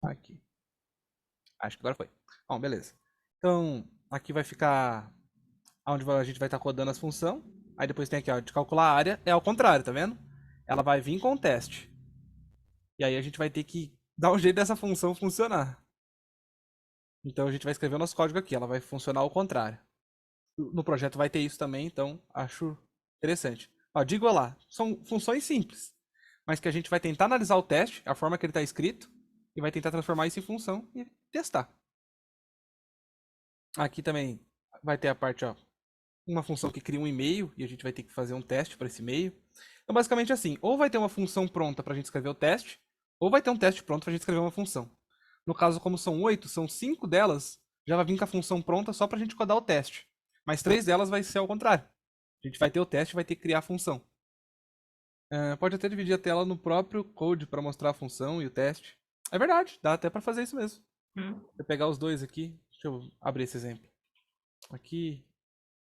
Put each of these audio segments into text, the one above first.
Aqui. Acho que agora foi. Bom, beleza. Então, aqui vai ficar onde a gente vai estar rodando as funções. Aí depois tem aqui, ó, de calcular a área. É ao contrário, tá vendo? Ela vai vir com o teste. E aí a gente vai ter que dar um jeito dessa função funcionar. Então a gente vai escrever o nosso código aqui. Ela vai funcionar ao contrário. No projeto vai ter isso também, então acho interessante. Ó, de igualar. São funções simples, mas que a gente vai tentar analisar o teste, a forma que ele está escrito, e vai tentar transformar isso em função e testar. Aqui também vai ter a parte, ó, uma função que cria um e-mail e a gente vai ter que fazer um teste para esse e-mail. Então, basicamente assim, ou vai ter uma função pronta para a gente escrever o teste, ou vai ter um teste pronto para a gente escrever uma função. No caso, como são 8, são 5 delas, já vai vir com a função pronta só para a gente codar o teste. Mas 3 delas vai ser ao contrário. A gente vai ter o teste e vai ter que criar a função. Pode até dividir a tela no próprio code para mostrar a função e o teste. É verdade, dá até para fazer isso mesmo. Vou pegar os dois aqui. Deixa eu abrir esse exemplo. Aqui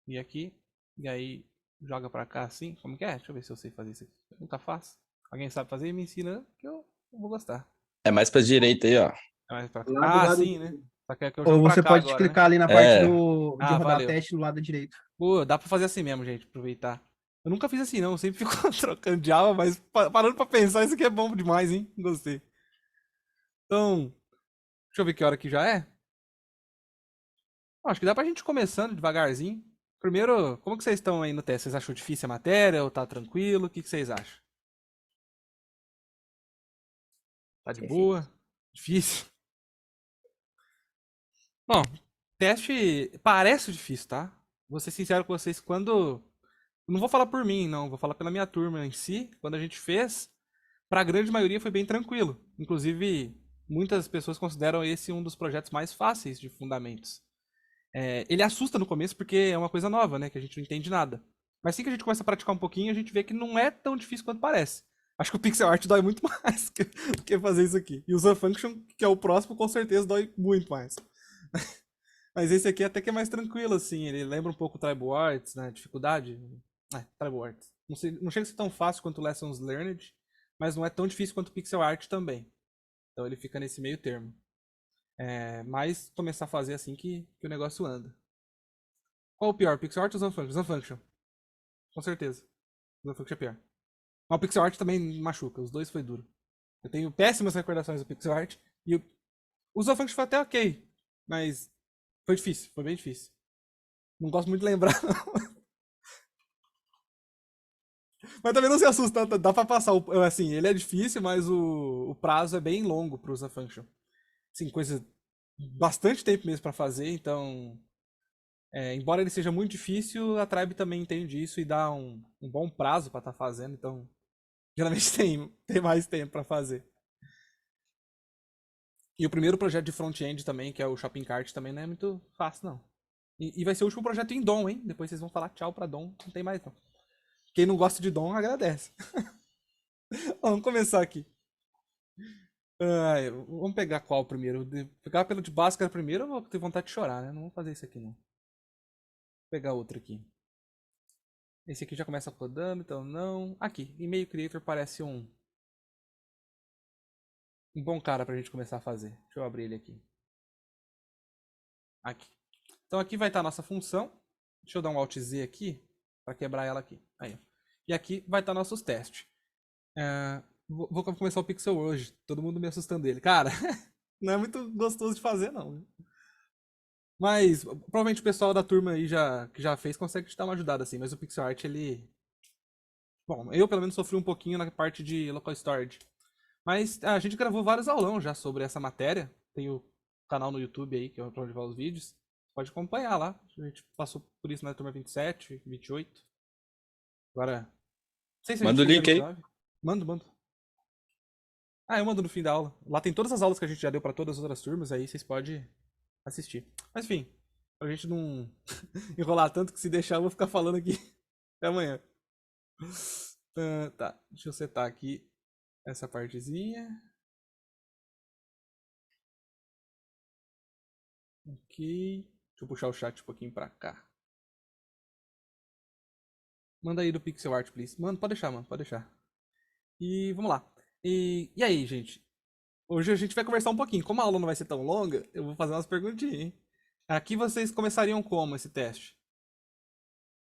e aqui. E aí joga pra cá assim. Como que é? Deixa eu ver se eu sei fazer isso aqui. Eu nunca faço. Alguém sabe fazer e me ensina que eu vou gostar. É mais pra direita aí, ó. É mais pra cá. Lá do Ah, lado. sim, né? Só que é que eu Ou jogo pra você cá pode agora, né? clicar ali na parte É, de Ah, rodar valeu. teste do lado direito. Pô, dá pra fazer assim mesmo, gente. Aproveitar. Eu nunca fiz assim, não. Eu sempre fico trocando Java, mas parando pra pensar, isso aqui é bom demais, hein? Gostei. Então, deixa eu ver que hora que já é. Acho que dá pra gente ir começando devagarzinho. Primeiro, como que vocês estão aí no teste? Vocês acham difícil a matéria ou tá tranquilo? O que vocês acham? Tá de boa? Difícil? Bom, teste parece difícil, tá? Vou ser sincero com vocês, quando. Não vou falar por mim, não, vou falar pela minha turma em si. Quando a gente fez, pra grande maioria foi bem tranquilo. Inclusive, muitas pessoas consideram esse um dos projetos mais fáceis de fundamentos. Ele assusta no começo porque é uma coisa nova, né? Que a gente não entende nada. Mas assim que a gente começa a praticar um pouquinho, a gente vê que não é tão difícil quanto parece. Acho que o pixel art dói muito mais que fazer isso aqui. E o Function, que é o próximo, com certeza dói muito mais. Mas esse aqui até que é mais tranquilo, assim. Ele lembra um pouco o Tribal Arts, né? Dificuldade. Tribal Arts. Não chega a ser tão fácil quanto o Lessons Learned, mas não é tão difícil quanto o pixel art também. Então ele fica nesse meio termo. Mas começar a fazer assim que o negócio anda. Qual o pior, pixel art ou Function? Function. Com certeza. Function é pior. Mas o pixel art também machuca. Os dois foi duro. Eu tenho péssimas recordações do pixel art. E o Function foi até ok. Mas foi difícil. Foi bem difícil. Não gosto muito de lembrar, não. Mas também não se assusta, dá pra passar. Assim, ele é difícil, mas o prazo é bem longo pro Function. Assim, coisa. Bastante tempo mesmo pra fazer, então. Embora ele seja muito difícil, a Tribe também entende isso e dá um bom prazo pra estar fazendo, então. Geralmente tem mais tempo pra fazer. E o primeiro projeto de front-end também, que é o Shopping Cart, também não é muito fácil, não. E vai ser o último projeto em DOM, hein? Depois vocês vão falar tchau pra DOM, não tem mais não. Quem não gosta de DOM, agradece. Vamos começar aqui. Vamos pegar qual primeiro? Pegar pelo de Bhaskara primeiro, eu vou ter vontade de chorar, né? Não vou fazer isso aqui, não. Vou pegar outro aqui. Esse aqui já começa rodando, então não. Aqui, e-mail creator parece um bom cara pra gente começar a fazer. Deixa eu abrir ele aqui. Aqui. Então aqui vai estar a nossa função. Deixa eu dar um Alt Z aqui para quebrar ela aqui. Aí, ó. E aqui vai estar nossos testes. Vou começar o Pixel hoje. Todo mundo me assustando dele. Cara, não é muito gostoso de fazer, não. Mas provavelmente o pessoal da turma aí que já fez consegue te dar uma ajudada assim. Mas o Pixel Art, ele. Bom, eu pelo menos sofri um pouquinho na parte de local storage. Mas a gente gravou vários aulão já sobre essa matéria. Tem o canal no YouTube aí, que é pra onde vai os vídeos. Pode acompanhar lá. A gente passou por isso na turma 27, 28. Agora, não sei se a gente manda o chegou na link aí. 29. Mando. Eu mando no fim da aula. Lá tem todas as aulas que a gente já deu pra todas as outras turmas, aí vocês podem assistir. Mas enfim, pra gente não enrolar tanto que se deixar eu vou ficar falando aqui até amanhã. Tá, deixa eu setar aqui essa partezinha. Ok. Deixa eu puxar o chat um pouquinho pra cá. Manda aí do Pixel Art, please. Mano, pode deixar, mano, pode deixar. E vamos lá. E aí, gente? Hoje a gente vai conversar um pouquinho. Como a aula não vai ser tão longa, eu vou fazer umas perguntinhas, hein? Aqui vocês começariam como esse teste?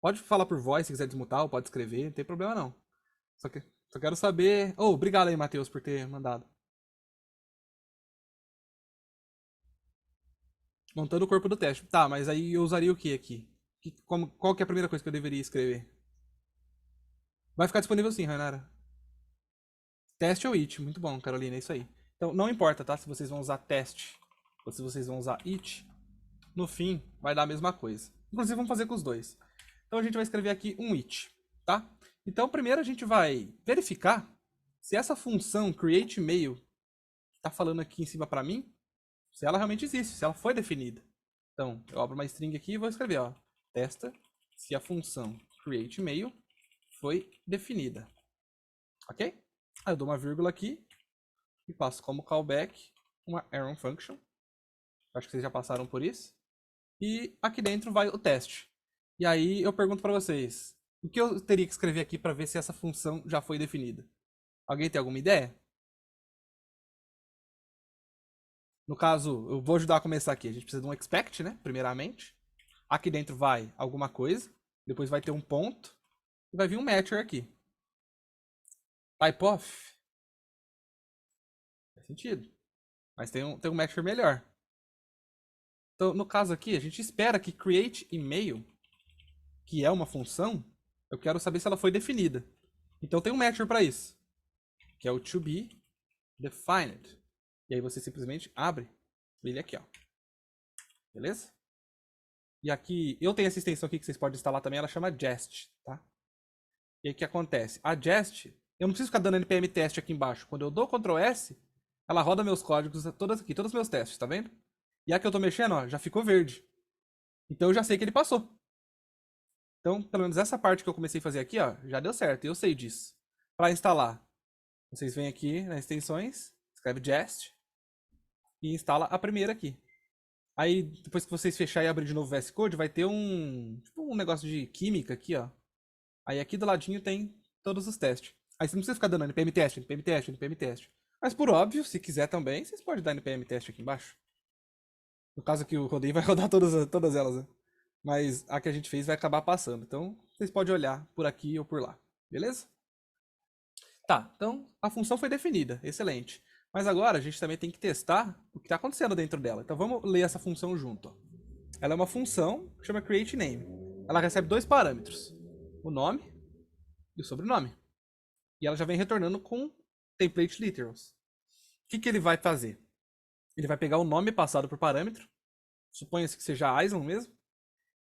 Pode falar por voz se quiser desmutar, ou pode escrever, não tem problema não. Só, que, só quero saber. Oh, obrigado aí, Matheus, por ter mandado. Montando o corpo do teste. Tá, mas aí eu usaria o que aqui? Qual que é a primeira coisa que eu deveria escrever? Vai ficar disponível sim, Rainara. Teste ou it. Muito bom, Carolina, é isso aí. Então, não importa, tá? Se vocês vão usar teste ou se vocês vão usar it, no fim vai dar a mesma coisa. Inclusive, vamos fazer com os dois. Então, a gente vai escrever aqui um it, tá? Então, primeiro a gente vai verificar se essa função createMail que tá falando aqui em cima para mim, se ela realmente existe, se ela foi definida. Então, eu abro uma string aqui e vou escrever, ó, testa se a função createMail foi definida. Ok? Aí eu dou uma vírgula aqui e passo como callback uma Arrow function. Acho que vocês já passaram por isso. E aqui dentro vai o teste. E aí eu pergunto para vocês, o que eu teria que escrever aqui para ver se essa função já foi definida? Alguém tem alguma ideia? No caso, eu vou ajudar a começar aqui. A gente precisa de um expect, né? Primeiramente. Aqui dentro vai alguma coisa. Depois vai ter um ponto. E vai vir um matcher aqui. Type of. Faz sentido. Mas tem um matcher melhor. Então, no caso aqui, a gente espera que createMail, que é uma função, eu quero saber se ela foi definida. Então tem um matcher para isso, que é o toBeDefined. E aí você simplesmente abre ele aqui, ó. Beleza? E aqui, eu tenho essa extensão aqui que vocês podem instalar também, ela chama Jest, tá? E aí o que acontece? A Jest, eu não preciso ficar dando npm teste aqui embaixo. Quando eu dou Ctrl S, ela roda meus códigos todas aqui, todos os meus testes, tá vendo? E a que eu tô mexendo, ó, já ficou verde. Então eu já sei que ele passou. Então, pelo menos essa parte que eu comecei a fazer aqui, ó, já deu certo. Eu sei disso. Para instalar, vocês vêm aqui nas extensões, escreve Jest e instala a primeira aqui. Aí, depois que vocês fecharem e abrir de novo o VS Code, vai ter tipo um negócio de química aqui, ó. Aí aqui do ladinho tem todos os testes. Aí você não precisa ficar dando npm teste, npm teste, npm teste. Mas por óbvio, se quiser também, vocês podem dar npm teste aqui embaixo. No caso aqui o Rodei vai rodar todas elas, né? Mas a que a gente fez vai acabar passando. Então, vocês podem olhar por aqui ou por lá. Beleza? Tá, então a função foi definida. Excelente. Mas agora a gente também tem que testar o que está acontecendo dentro dela. Então vamos ler essa função junto. Ó. Ela é uma função que chama createName. Ela recebe dois parâmetros. O nome e o sobrenome. E ela já vem retornando com template literals. O que ele vai fazer? Ele vai pegar o nome passado por parâmetro, suponha-se que seja Island mesmo,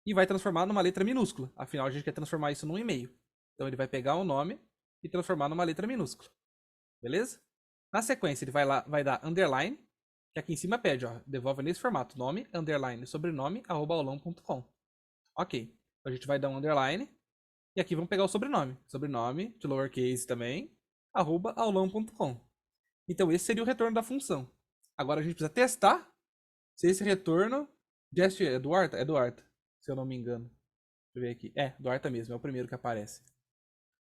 e vai transformar numa letra minúscula. Afinal, a gente quer transformar isso num e-mail. Então ele vai pegar o nome e transformar numa letra minúscula. Beleza? Na sequência, ele vai dar underline, que aqui em cima pede, ó, devolve nesse formato, nome, underline, sobrenome, @aulão.com. Ok. Então a gente vai dar um underline, e aqui vamos pegar o sobrenome. Sobrenome, de lowercase também, @aulão.com. Então esse seria o retorno da função. Agora a gente precisa testar se esse retorno... É Duarta? É Duarta, se eu não me engano. Deixa eu ver aqui. É, Duarta mesmo, é o primeiro que aparece.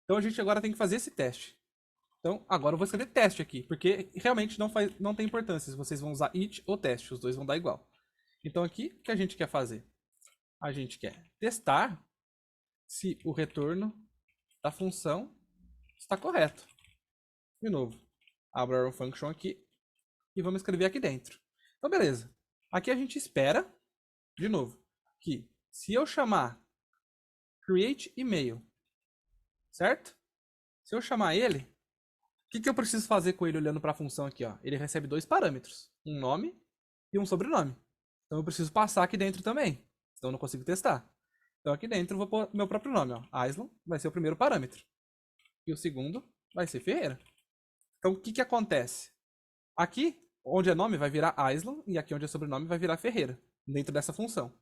Então a gente agora tem que fazer esse teste. Então agora eu vou escrever teste aqui, porque realmente não tem importância se vocês vão usar it ou teste, os dois vão dar igual. Então aqui, o que a gente quer fazer? A gente quer testar se o retorno da função está correto. De novo, abro a arrow function aqui e vamos escrever aqui dentro. Então beleza. Aqui a gente espera, de novo, que se eu chamar createMail, certo? Se eu chamar ele, o que eu preciso fazer com ele olhando para a função aqui? Ó? Ele recebe dois parâmetros, um nome e um sobrenome. Então eu preciso passar aqui dentro também, senão eu não consigo testar. Então aqui dentro eu vou pôr meu próprio nome. Ó. Island vai ser o primeiro parâmetro. E o segundo vai ser Ferreira. Então o que acontece? Aqui, onde é nome, vai virar Island, e aqui onde é sobrenome vai virar Ferreira, dentro dessa função.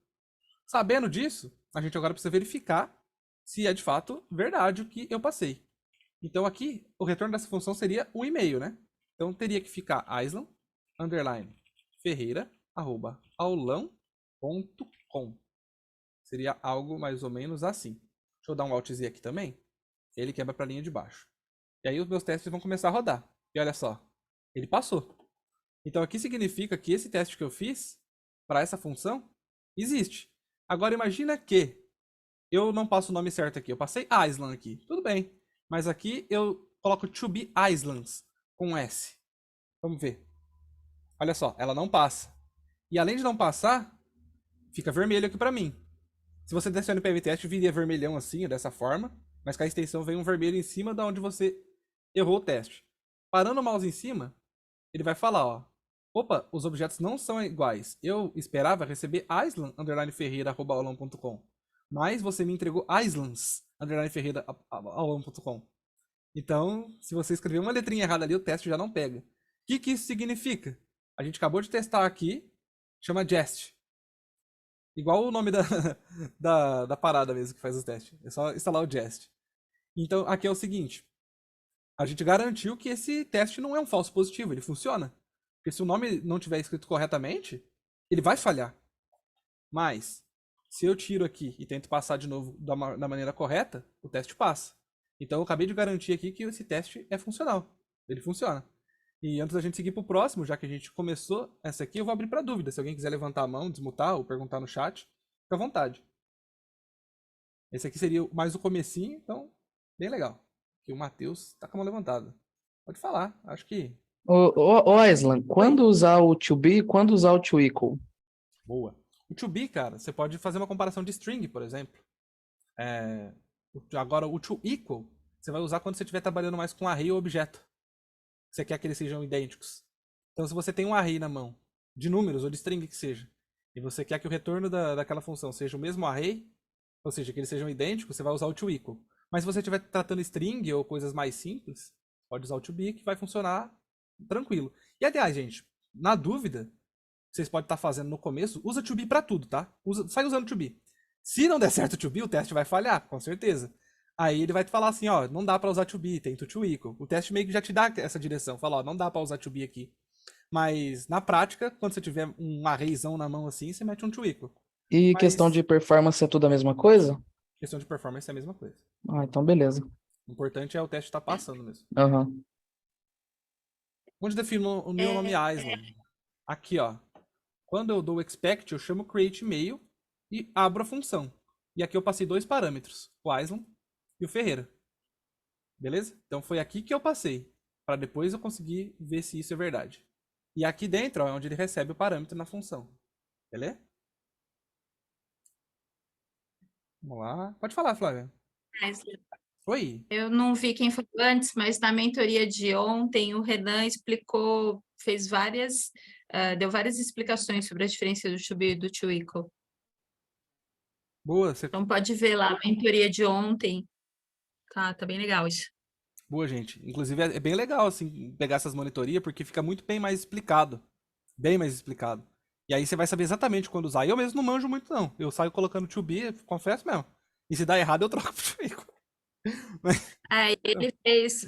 Sabendo disso, a gente agora precisa verificar se é de fato verdade o que eu passei. Então aqui, o retorno dessa função seria o e-mail, né? Então teria que ficar Island, underline, Ferreira, @aulão.com. Seria algo mais ou menos assim. Deixa eu dar um Alt Z aqui também. Ele quebra para a linha de baixo. E aí os meus testes vão começar a rodar. E olha só, ele passou. Então aqui significa que esse teste que eu fiz para essa função existe. Agora imagina que eu não passo o nome certo aqui. Eu passei Island aqui. Tudo bem. Mas aqui eu coloco to be islands com S. Vamos ver. Olha só, ela não passa. E além de não passar, fica vermelho aqui pra mim. Se você descer no NPV teste, viria vermelhão assim, dessa forma. Mas com a extensão vem um vermelho em cima da onde você errou o teste. Parando o mouse em cima, ele vai falar, ó. Opa, os objetos não são iguais. Eu esperava receber island_ferreira@aulão.com. Mas você me entregou islands_ferreira@aulão.com. Então, se você escrever uma letrinha errada ali, o teste já não pega. O que isso significa? A gente acabou de testar aqui, chama Jest. Igual o nome da, da parada mesmo que faz os testes. É só instalar o Jest. Então, aqui é o seguinte. A gente garantiu que esse teste não é um falso positivo, ele funciona. Porque se o nome não tiver escrito corretamente, ele vai falhar. Mas, se eu tiro aqui e tento passar de novo da maneira correta, o teste passa. Então eu acabei de garantir aqui que esse teste é funcional. Ele funciona. E antes da gente seguir pro próximo, já que a gente começou essa aqui, eu vou abrir para dúvida. Se alguém quiser levantar a mão, desmutar ou perguntar no chat, fica à vontade. Esse aqui seria mais o comecinho, então, bem legal. Aqui o Matheus tá com a mão levantada. Pode falar, acho que... Ô, Aislan, Oi. quando usar o to be e quando usar o to equal? Boa. O to be, cara, você pode fazer uma comparação de string, por exemplo. Agora, o to equal, você vai usar quando você estiver trabalhando mais com array ou objeto. Você quer que eles sejam idênticos. Então, se você tem um array na mão, de números ou de string que seja, e você quer que o retorno daquela função seja o mesmo array, ou seja, que eles sejam idênticos, você vai usar o to equal. Mas se você estiver tratando string ou coisas mais simples, pode usar o to be, que vai funcionar tranquilo. E aliás, gente, na dúvida, vocês podem estar fazendo no começo, usa to be pra tudo, tá? Sai usando to be. Se não der certo o to be, o teste vai falhar, com certeza. Aí ele vai te falar assim, ó, não dá pra usar to be, tem to equal. O teste meio que já te dá essa direção, fala, ó, não dá pra usar to be aqui. Mas na prática, quando você tiver um arrayzão na mão assim, você mete um to equal. E questão Mas de performance é tudo a mesma coisa? questão de performance é a mesma coisa. Ah, então beleza. O importante é o teste estar passando mesmo. Aham. Onde defino o meu nome Island? Aqui, ó. Quando eu dou o expect, eu chamo create mail e abro a função. E aqui eu passei dois parâmetros, o Island e o Ferreira. Beleza? Então foi aqui que eu passei, para depois eu conseguir ver se isso é verdade. E aqui dentro ó, é onde ele recebe o parâmetro na função. Beleza? Vamos lá. Pode falar, Flávia. Oi. Eu não vi quem falou antes, mas na mentoria de ontem o Renan explicou, fez várias, deu várias explicações sobre a diferença do to be e do to equal. Boa, Então pode ver lá a mentoria de ontem. Tá bem legal isso. boa, gente. Inclusive é bem legal assim pegar essas monitorias porque fica muito bem mais explicado. Bem mais explicado. E aí você vai saber exatamente quando usar. Eu mesmo não manjo muito não. Eu saio colocando to be, confesso mesmo. E se dá errado eu troco pro to equal. Ele fez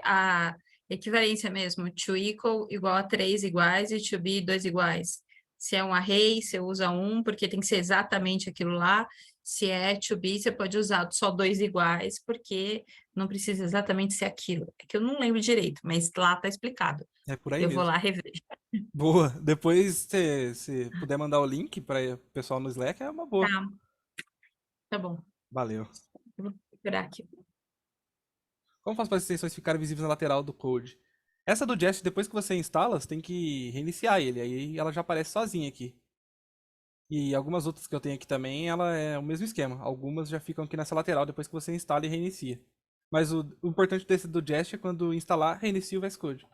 a equivalência mesmo, to equal igual a 3 iguais e to be 2 iguais. Se é um array, você usa 1, porque tem que ser exatamente aquilo lá. Se é to be, você pode usar só 2 iguais, porque não precisa exatamente ser aquilo. É que eu não lembro direito, mas lá tá explicado. É por aí Eu mesmo. vou lá rever. Boa. Depois, se puder mandar o link para o pessoal no Slack, é uma boa. Tá bom. Valeu. Eu vou procurar aqui. Como faço para as extensões ficarem visíveis na lateral do code? Essa do Jest, depois que você instala, você tem que reiniciar ele. Aí ela já aparece sozinha aqui. E algumas outras que eu tenho aqui também, ela é o mesmo esquema. Algumas já ficam aqui nessa lateral depois que você instala e reinicia. Mas o importante desse do Jest é quando instalar, reinicia o VS Code.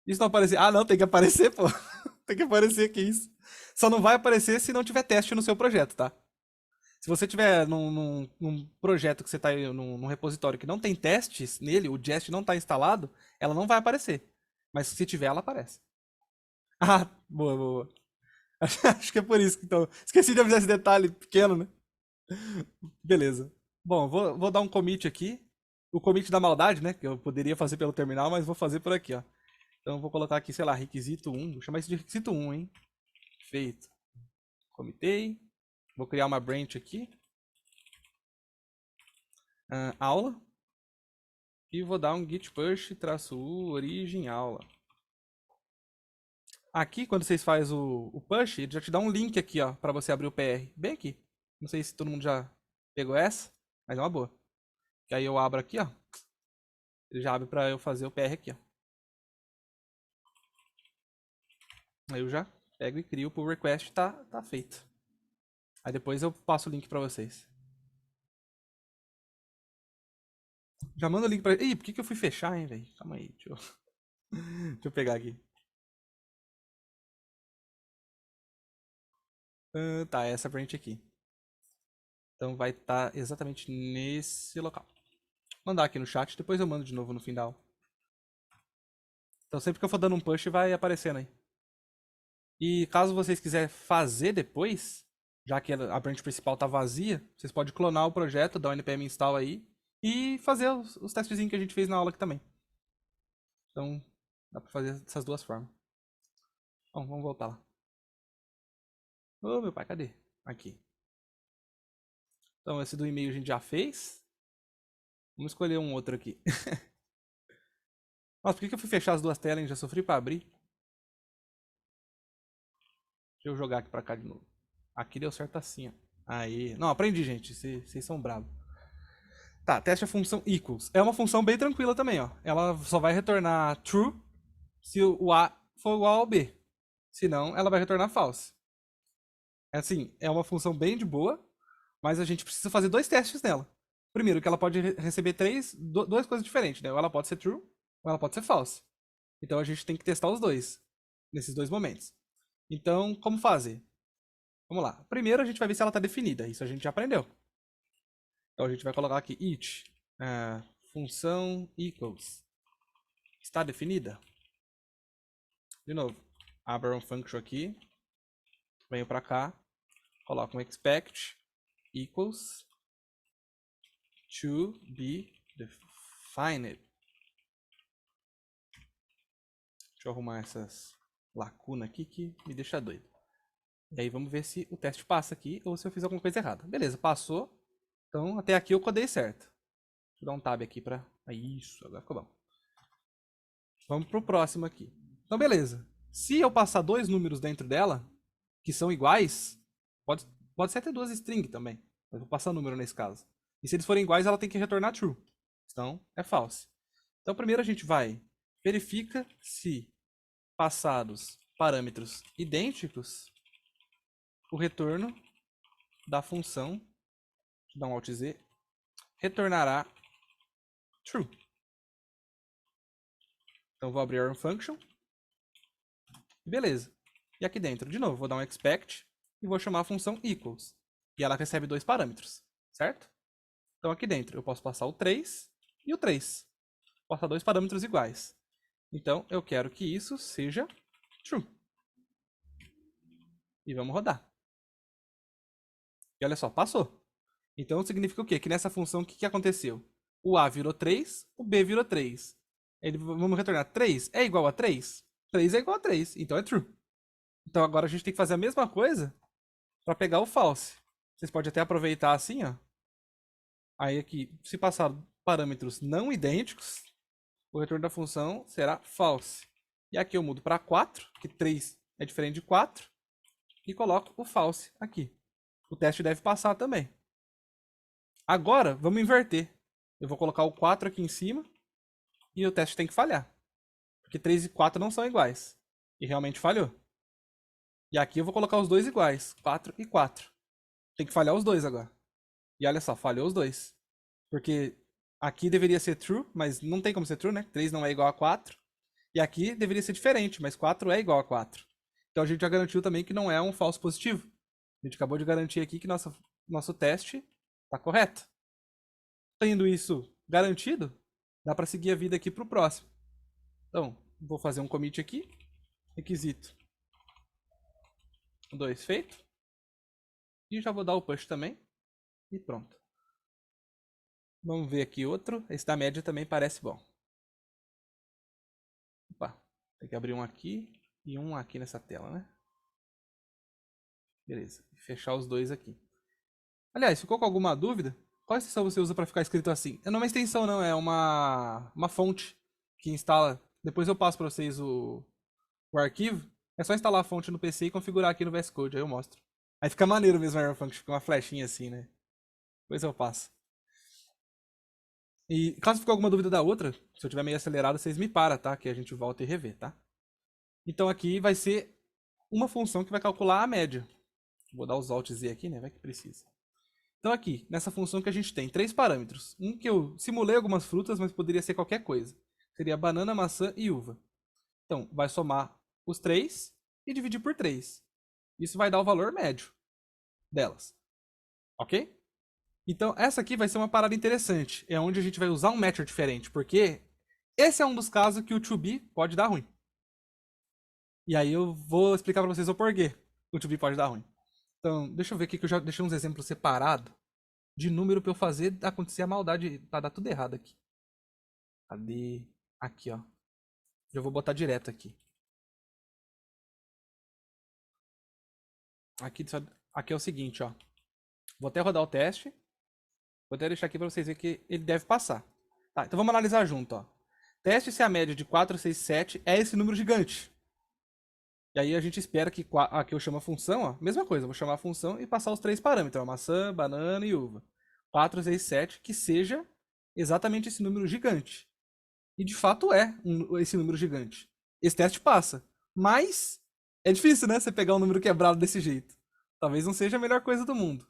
Isso não aparecer. Ah, não, tem que aparecer, pô. Tem que aparecer, que isso. Só não vai aparecer se não tiver teste no seu projeto, tá? Se você tiver num projeto que você está num repositório que não tem testes nele, o Jest não está instalado, ela não vai aparecer. Mas se tiver, ela aparece. Ah, boa, boa, boa. Acho que é por isso que então. Esqueci de avisar esse detalhe pequeno, né? Beleza. Bom, vou dar um commit aqui. O commit da maldade, né? Que eu poderia fazer pelo terminal, mas vou fazer por aqui, ó. Então vou colocar aqui, sei lá, requisito 1. Vou chamar isso de requisito 1, hein? Feito. Comitei. Vou criar uma branch aqui. Aula. E vou dar um git push -u origem aula. Aqui, quando vocês fazem o push, ele já te dá um link aqui, ó, pra você abrir o PR. Bem aqui. Não sei se todo mundo já pegou essa, mas é uma boa. Que aí eu abro aqui, ó. Ele já abre pra eu fazer o PR aqui, ó. Aí eu já pego e crio o pull request, tá feito. Aí depois eu passo o link pra vocês. Já manda o link pra... Ih, por que eu fui fechar, hein, velho? Calma aí, deixa eu pegar aqui. Tá, essa pra gente aqui. Então vai estar exatamente nesse local. Vou mandar aqui no chat, depois eu mando de novo no final. Então sempre que eu for dando um push, vai aparecendo aí. E caso vocês quiserem fazer depois, já que a branch principal tá vazia, vocês podem clonar o projeto, dar o npm install aí e fazer os testezinhos que a gente fez na aula aqui também. Então, dá pra fazer dessas duas formas. Bom, vamos voltar lá. Ô, meu pai, cadê? Aqui. Então, esse do e-mail a gente já fez. Vamos escolher um outro aqui. Nossa, por que eu fui fechar as duas telas, hein? Já sofri pra abrir. Deixa eu jogar aqui pra cá de novo. Aqui deu certo assim, ó. Aí. Não, aprendi, gente. Vocês são bravos. Tá, teste a função equals. É uma função bem tranquila também, ó. Ela só vai retornar true se o A for igual ao B. Senão, ela vai retornar false. Assim, é uma função bem de boa, mas a gente precisa fazer dois testes nela. Primeiro, que ela pode receber duas coisas diferentes, né? Ou ela pode ser true, ou ela pode ser false. Então a gente tem que testar os dois, nesses dois momentos. Então, como fazer? Vamos lá. Primeiro a gente vai ver se ela está definida. Isso a gente já aprendeu. Então a gente vai colocar aqui each função equals. Está definida? De novo, abra um function aqui. Venho para cá. Coloco um expect equals to be defined. Deixa eu arrumar essas lacunas aqui que me deixa doido. E aí vamos ver se o teste passa aqui ou se eu fiz alguma coisa errada. Beleza, passou. Então até aqui eu codei certo. Deixa eu dar um tab aqui pra... Isso, agora ficou bom. Vamos pro próximo aqui. Então beleza. Se eu passar dois números dentro dela, que são iguais, pode ser até duas strings também. Eu vou passar número nesse caso. E se eles forem iguais, ela tem que retornar true. Então é false. Então primeiro a gente vai verifica se passados parâmetros idênticos, o retorno da função, deixa eu dar um Alt Z, retornará true. Então vou abrir a function. Beleza. E aqui dentro, de novo, vou dar um expect e vou chamar a função equals. E ela recebe dois parâmetros, certo? Então aqui dentro eu posso passar o 3 e o 3. Vou passar dois parâmetros iguais. Então eu quero que isso seja true. E vamos rodar. E olha só, passou. Então significa o quê? Que nessa função o que aconteceu? O A virou 3, o B virou 3. Vamos retornar 3 é igual a 3? 3 é igual a 3, então é true. Então agora a gente tem que fazer a mesma coisa para pegar o false. Vocês podem até aproveitar assim, ó. Aí aqui, se passar parâmetros não idênticos, o retorno da função será false. E aqui eu mudo para 4, que 3 é diferente de 4, e coloco o false aqui. O teste deve passar também. Agora, vamos inverter. Eu vou colocar o 4 aqui em cima e o teste tem que falhar. Porque 3 e 4 não são iguais. E realmente falhou. E aqui eu vou colocar os dois iguais. 4 e 4. Tem que falhar os dois agora. E olha só, falhou os dois. Porque aqui deveria ser true, mas não tem como ser true, né? 3 não é igual a 4. E aqui deveria ser diferente, mas 4 é igual a 4. Então a gente já garantiu também que não é um falso positivo. A gente acabou de garantir aqui que nosso teste está correto. Tendo isso garantido, dá para seguir a vida aqui para o próximo. Então, vou fazer um commit aqui. Requisito 2 feito. E já vou dar o push também. E pronto. Vamos ver aqui outro. Esse da média também parece bom. Opa, tem que abrir um aqui e um aqui nessa tela, né? Beleza. Fechar os dois aqui. Aliás, ficou com alguma dúvida? Qual extensão você usa para ficar escrito assim? Não é uma extensão, não. É uma fonte que instala. Depois eu passo para vocês o arquivo. É só instalar a fonte no PC e configurar aqui no VS Code, aí eu mostro. Aí fica maneiro mesmo a error function, fica uma flechinha assim, né? Depois eu passo. E caso ficou alguma dúvida da outra, se eu tiver meio acelerado, vocês me param, tá? Que a gente volta e revê, tá? Então aqui vai ser uma função que vai calcular a média. Vou dar os Alt Z aqui, né? Vai que precisa. Então aqui, nessa função que a gente tem 3 parâmetros. Um que eu simulei algumas frutas, mas poderia ser qualquer coisa. Seria banana, maçã e uva. Então, vai somar os 3 e dividir por 3. Isso vai dar o valor médio delas. Ok? Então, essa aqui vai ser uma parada interessante. É onde a gente vai usar um matcher diferente, porque esse é um dos casos que o to be pode dar ruim. E aí eu vou explicar pra vocês o porquê o to be pode dar ruim. Então, deixa eu ver aqui que eu já deixei uns exemplos separados de número pra eu fazer acontecer a maldade, pra dar tudo errado aqui. Cadê? Aqui, ó. Já vou botar direto aqui. Aqui é o seguinte, ó. Vou até rodar o teste. Vou até deixar aqui pra vocês verem que ele deve passar. Tá, então vamos analisar junto, ó. Teste se a média de 4, 6, 7 é esse número gigante. E aí a gente espera que aqui eu chamo a função, ó. Mesma coisa, vou chamar a função e passar os 3 parâmetros, ó, maçã, banana e uva. 4, 6, 7, que seja exatamente esse número gigante. E de fato é esse número gigante. Esse teste passa. Mas é difícil, né? Você pegar um número quebrado desse jeito. Talvez não seja a melhor coisa do mundo.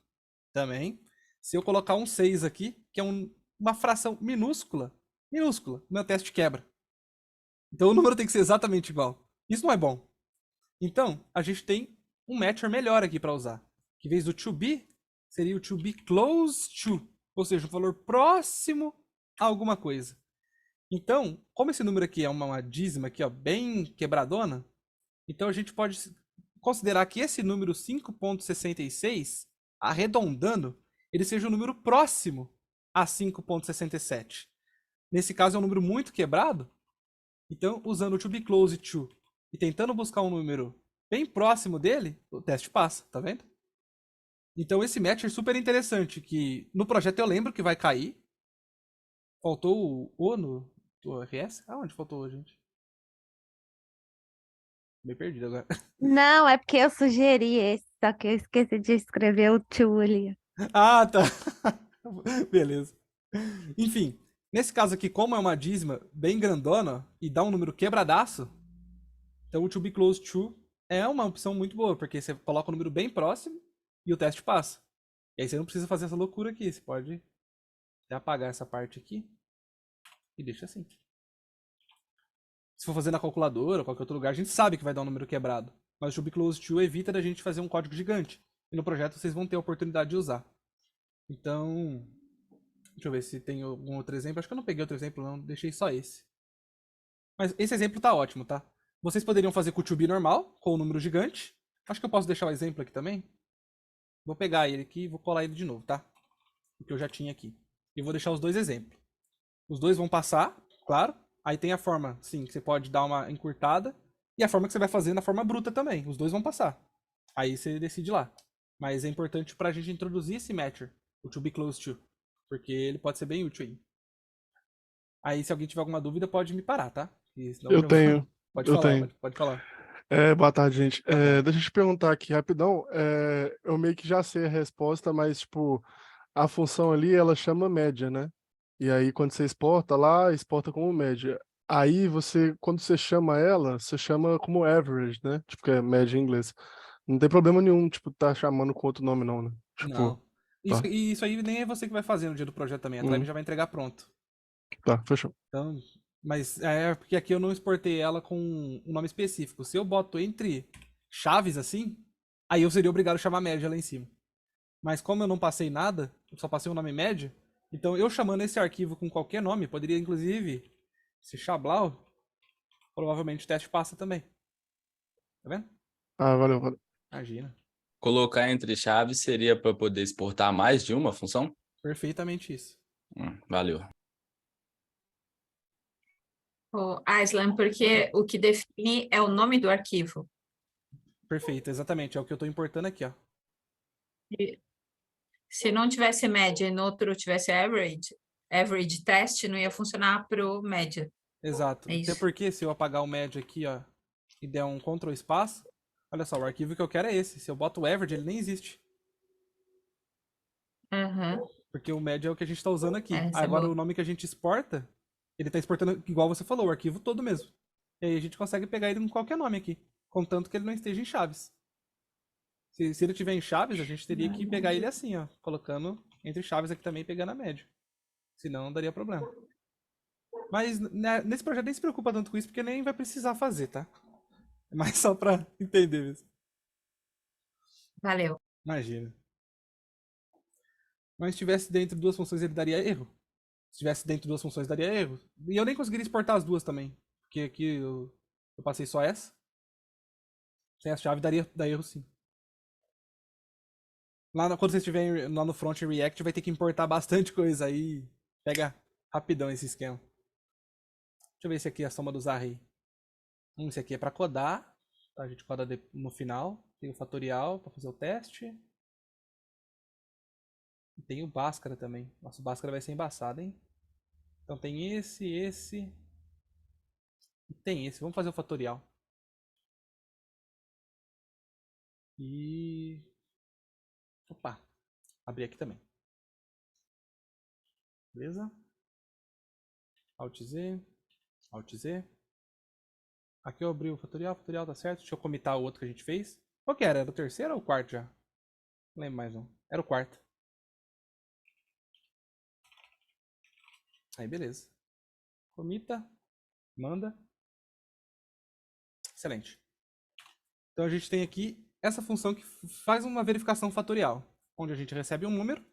Também, se eu colocar um 6 aqui, que é uma fração minúscula, meu teste quebra. Então o número tem que ser exatamente igual. Isso não é bom. Então, a gente tem um matcher melhor aqui para usar. Que em vez do to be, seria o to be close to. Ou seja, um valor próximo a alguma coisa. Então, como esse número aqui é uma dízima aqui, ó, bem quebradona, então a gente pode considerar que esse número 5.66, arredondando, ele seja um número próximo a 5.67. Nesse caso é um número muito quebrado, então usando o to be close to e tentando buscar um número bem próximo dele, o teste passa, tá vendo? Então esse match é super interessante, que no projeto eu lembro que vai cair. Faltou o no RS? Aonde faltou, gente? Meio perdido agora. Não, é porque eu sugeri esse, só que eu esqueci de escrever o to ali. Ah, tá. Beleza. Enfim, nesse caso aqui, como é uma dízima bem grandona e dá um número quebradaço, então o to be close to é uma opção muito boa, porque você coloca o número bem próximo e o teste passa. E aí você não precisa fazer essa loucura aqui, você pode até apagar essa parte aqui e deixa assim. Se for fazer na calculadora ou qualquer outro lugar, a gente sabe que vai dar um número quebrado. Mas o to be close to evita da gente fazer um código gigante. E no projeto vocês vão ter a oportunidade de usar. Então, deixa eu ver se tem algum outro exemplo. Acho que eu não peguei outro exemplo, não. Deixei só esse. Mas esse exemplo tá ótimo, tá? Vocês poderiam fazer com o to be normal, com o número gigante. Acho que eu posso deixar o exemplo aqui também. Vou pegar ele aqui e vou colar ele de novo, tá? O que eu já tinha aqui. E vou deixar os dois exemplos. Os dois vão passar, claro. Aí tem a forma, sim, que você pode dar uma encurtada. E a forma que você vai fazer na forma bruta também. Os dois vão passar. Aí você decide lá. Mas é importante pra gente introduzir esse matcher, o to be close to. Porque ele pode ser bem útil aí. Aí se alguém tiver alguma dúvida, pode me parar, tá? Senão Eu tenho. Pode Eu falar, tenho. pode falar. Boa tarde, gente. Deixa eu te perguntar aqui rapidão. Eu meio que já sei a resposta, mas, tipo, a função ali, ela chama média, né? E aí, quando você exporta lá, exporta como média. Aí, quando você chama ela, você chama como average, né? Tipo, que é média em inglês. Não tem problema nenhum, tipo, tá chamando com outro nome, não, né? Tipo, Não. Isso, tá. isso aí nem é você que vai fazer no dia do projeto também. A Tribe já vai entregar pronto. Tá, fechou. Então, mas é porque aqui eu não exportei ela com um nome específico. Se eu boto entre chaves assim, aí eu seria obrigado a chamar média lá em cima. Mas como eu não passei nada, eu só passei o nome média, então eu chamando esse arquivo com qualquer nome, poderia inclusive, se Chablau, provavelmente o teste passa também. Tá vendo? Ah, valeu. Imagina. Colocar entre chaves seria para poder exportar mais de uma função? Perfeitamente isso. Valeu. Aislan, porque o que define é o nome do arquivo. Perfeito, exatamente. É o que eu estou importando aqui, ó. Se não tivesse média e no outro tivesse average test, não ia funcionar pro média. Exato. É Até isso. porque se eu apagar o média aqui, ó, e der um Ctrl espaço, olha só, o arquivo que eu quero é esse. Se eu boto o average, ele nem existe. Aham. Porque o médio é o que a gente está usando aqui. Essa é Agora boa. o nome que a gente exporta, ele está exportando, igual você falou, o arquivo todo mesmo. E aí a gente consegue pegar ele com qualquer nome aqui, contanto que ele não esteja em chaves. Se ele tiver em chaves, a gente teria que pegar ele assim, ó, colocando entre chaves aqui também e pegando a média. Senão não daria problema. Mas nesse projeto nem se preocupa tanto com isso, porque nem vai precisar fazer, tá? É mais só pra entender mesmo. Valeu. Imagina. Mas se tivesse dentro de duas funções, ele daria erro. Se tivesse dentro de duas funções, daria erro. E eu nem conseguiria exportar as duas também. Porque aqui eu passei só essa. Sem a chave daria erro sim. Quando você estiver lá no front em React, vai ter que importar bastante coisa aí. Pega rapidão esse esquema. Deixa eu ver se aqui é a soma dos array. Esse aqui é para codar. Tá? A gente coda no final. Tem o fatorial para fazer o teste. E tem o Bhaskara também. Nossa, o Bhaskara vai ser embaçado, hein? Então tem esse. E tem esse. Vamos fazer o fatorial. E... Opa. Abri aqui também. Beleza? Alt Z. Alt Z. Aqui eu abri o fatorial tá certo. Deixa eu comitar o outro que a gente fez. Qual que era? Era o terceiro ou o quarto já? Não lembro mais não. Era o quarto. Aí beleza. Comita. Manda. Excelente. Então a gente tem aqui essa função que faz uma verificação fatorial. Onde a gente recebe um número.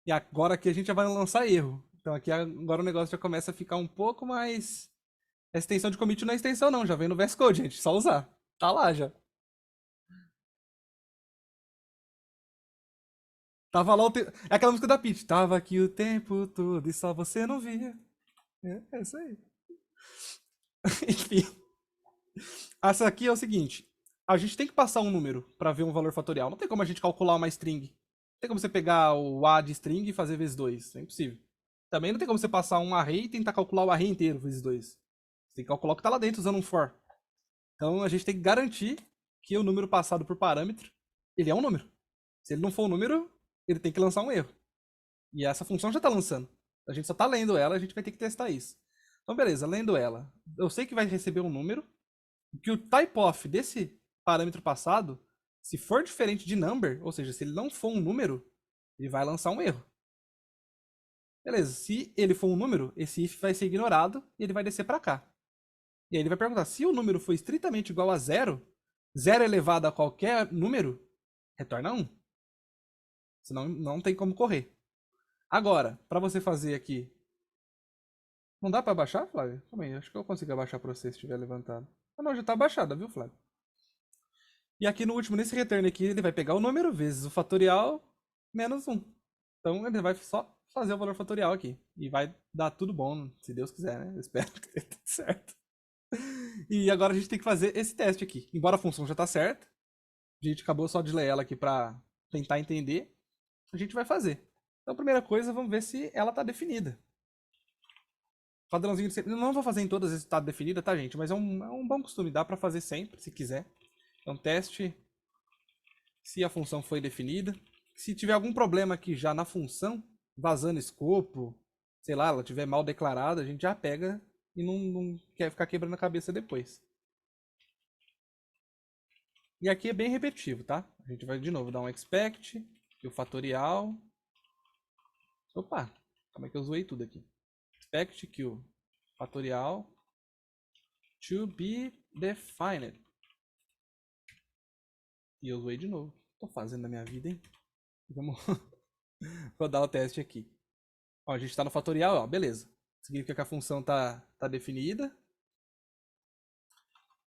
E agora aqui a gente já vai lançar erro. Então aqui agora o negócio já começa a ficar um pouco mais... A extensão de commit não é extensão não, já vem no VS Code, gente. Só usar. Tá lá já. Tava lá o tempo... É aquela música da Pitty. Tava aqui o tempo todo e só você não via. É isso aí. Enfim. Essa aqui é o seguinte. A gente tem que passar um número para ver um valor fatorial. Não tem como a gente calcular uma string. Não tem como você pegar o A de string e fazer vezes 2. É impossível. Também não tem como você passar um array e tentar calcular o array inteiro vezes 2. Você tem que calcular o que está lá dentro usando um for. Então a gente tem que garantir que o número passado por parâmetro, ele é um número. Se ele não for um número, ele tem que lançar um erro. E essa função já está lançando. A gente só está lendo ela, a gente vai ter que testar isso. Então beleza, lendo ela. Eu sei que vai receber um número. Que o typeof desse parâmetro passado, se for diferente de number, ou seja, se ele não for um número, ele vai lançar um erro. Beleza, se ele for um número, esse if vai ser ignorado e ele vai descer para cá. E aí ele vai perguntar, se o número for estritamente igual a 0, 0 elevado a qualquer número, retorna 1. Senão não tem como correr. Agora, para você fazer aqui... Não dá para abaixar, Flávio? Calma aí, acho que eu consigo abaixar para você se estiver levantado. Ah não, já tá abaixada, viu, Flávio? E aqui no último, nesse return aqui, ele vai pegar o número vezes o fatorial menos 1. Então ele vai só fazer o valor fatorial aqui. E vai dar tudo bom, se Deus quiser, né? Eu espero que dê tudo certo. E agora a gente tem que fazer esse teste aqui. Embora a função já tá certa, a gente acabou só de ler ela aqui pra tentar entender, a gente vai fazer. Então a primeira coisa, vamos ver se ela tá definida. Padrãozinho de sempre. Não vou fazer em todas as vezes tá definida, tá, gente? Mas é um bom costume, dá pra fazer sempre, se quiser. Então, teste se a função foi definida. Se tiver algum problema aqui já na função, vazando escopo, sei lá, ela tiver mal declarada, a gente já pega e não quer ficar quebrando a cabeça depois. E aqui é bem repetitivo, tá? A gente vai de novo dar um expect, e o fatorial. Opa, como é que eu zoei tudo aqui? Expect que o fatorial to be defined. E eu zoei de novo. Tô fazendo na minha vida, hein? Vamos rodar o teste aqui. Ó, a gente tá no fatorial, ó, beleza. Significa que a função tá definida.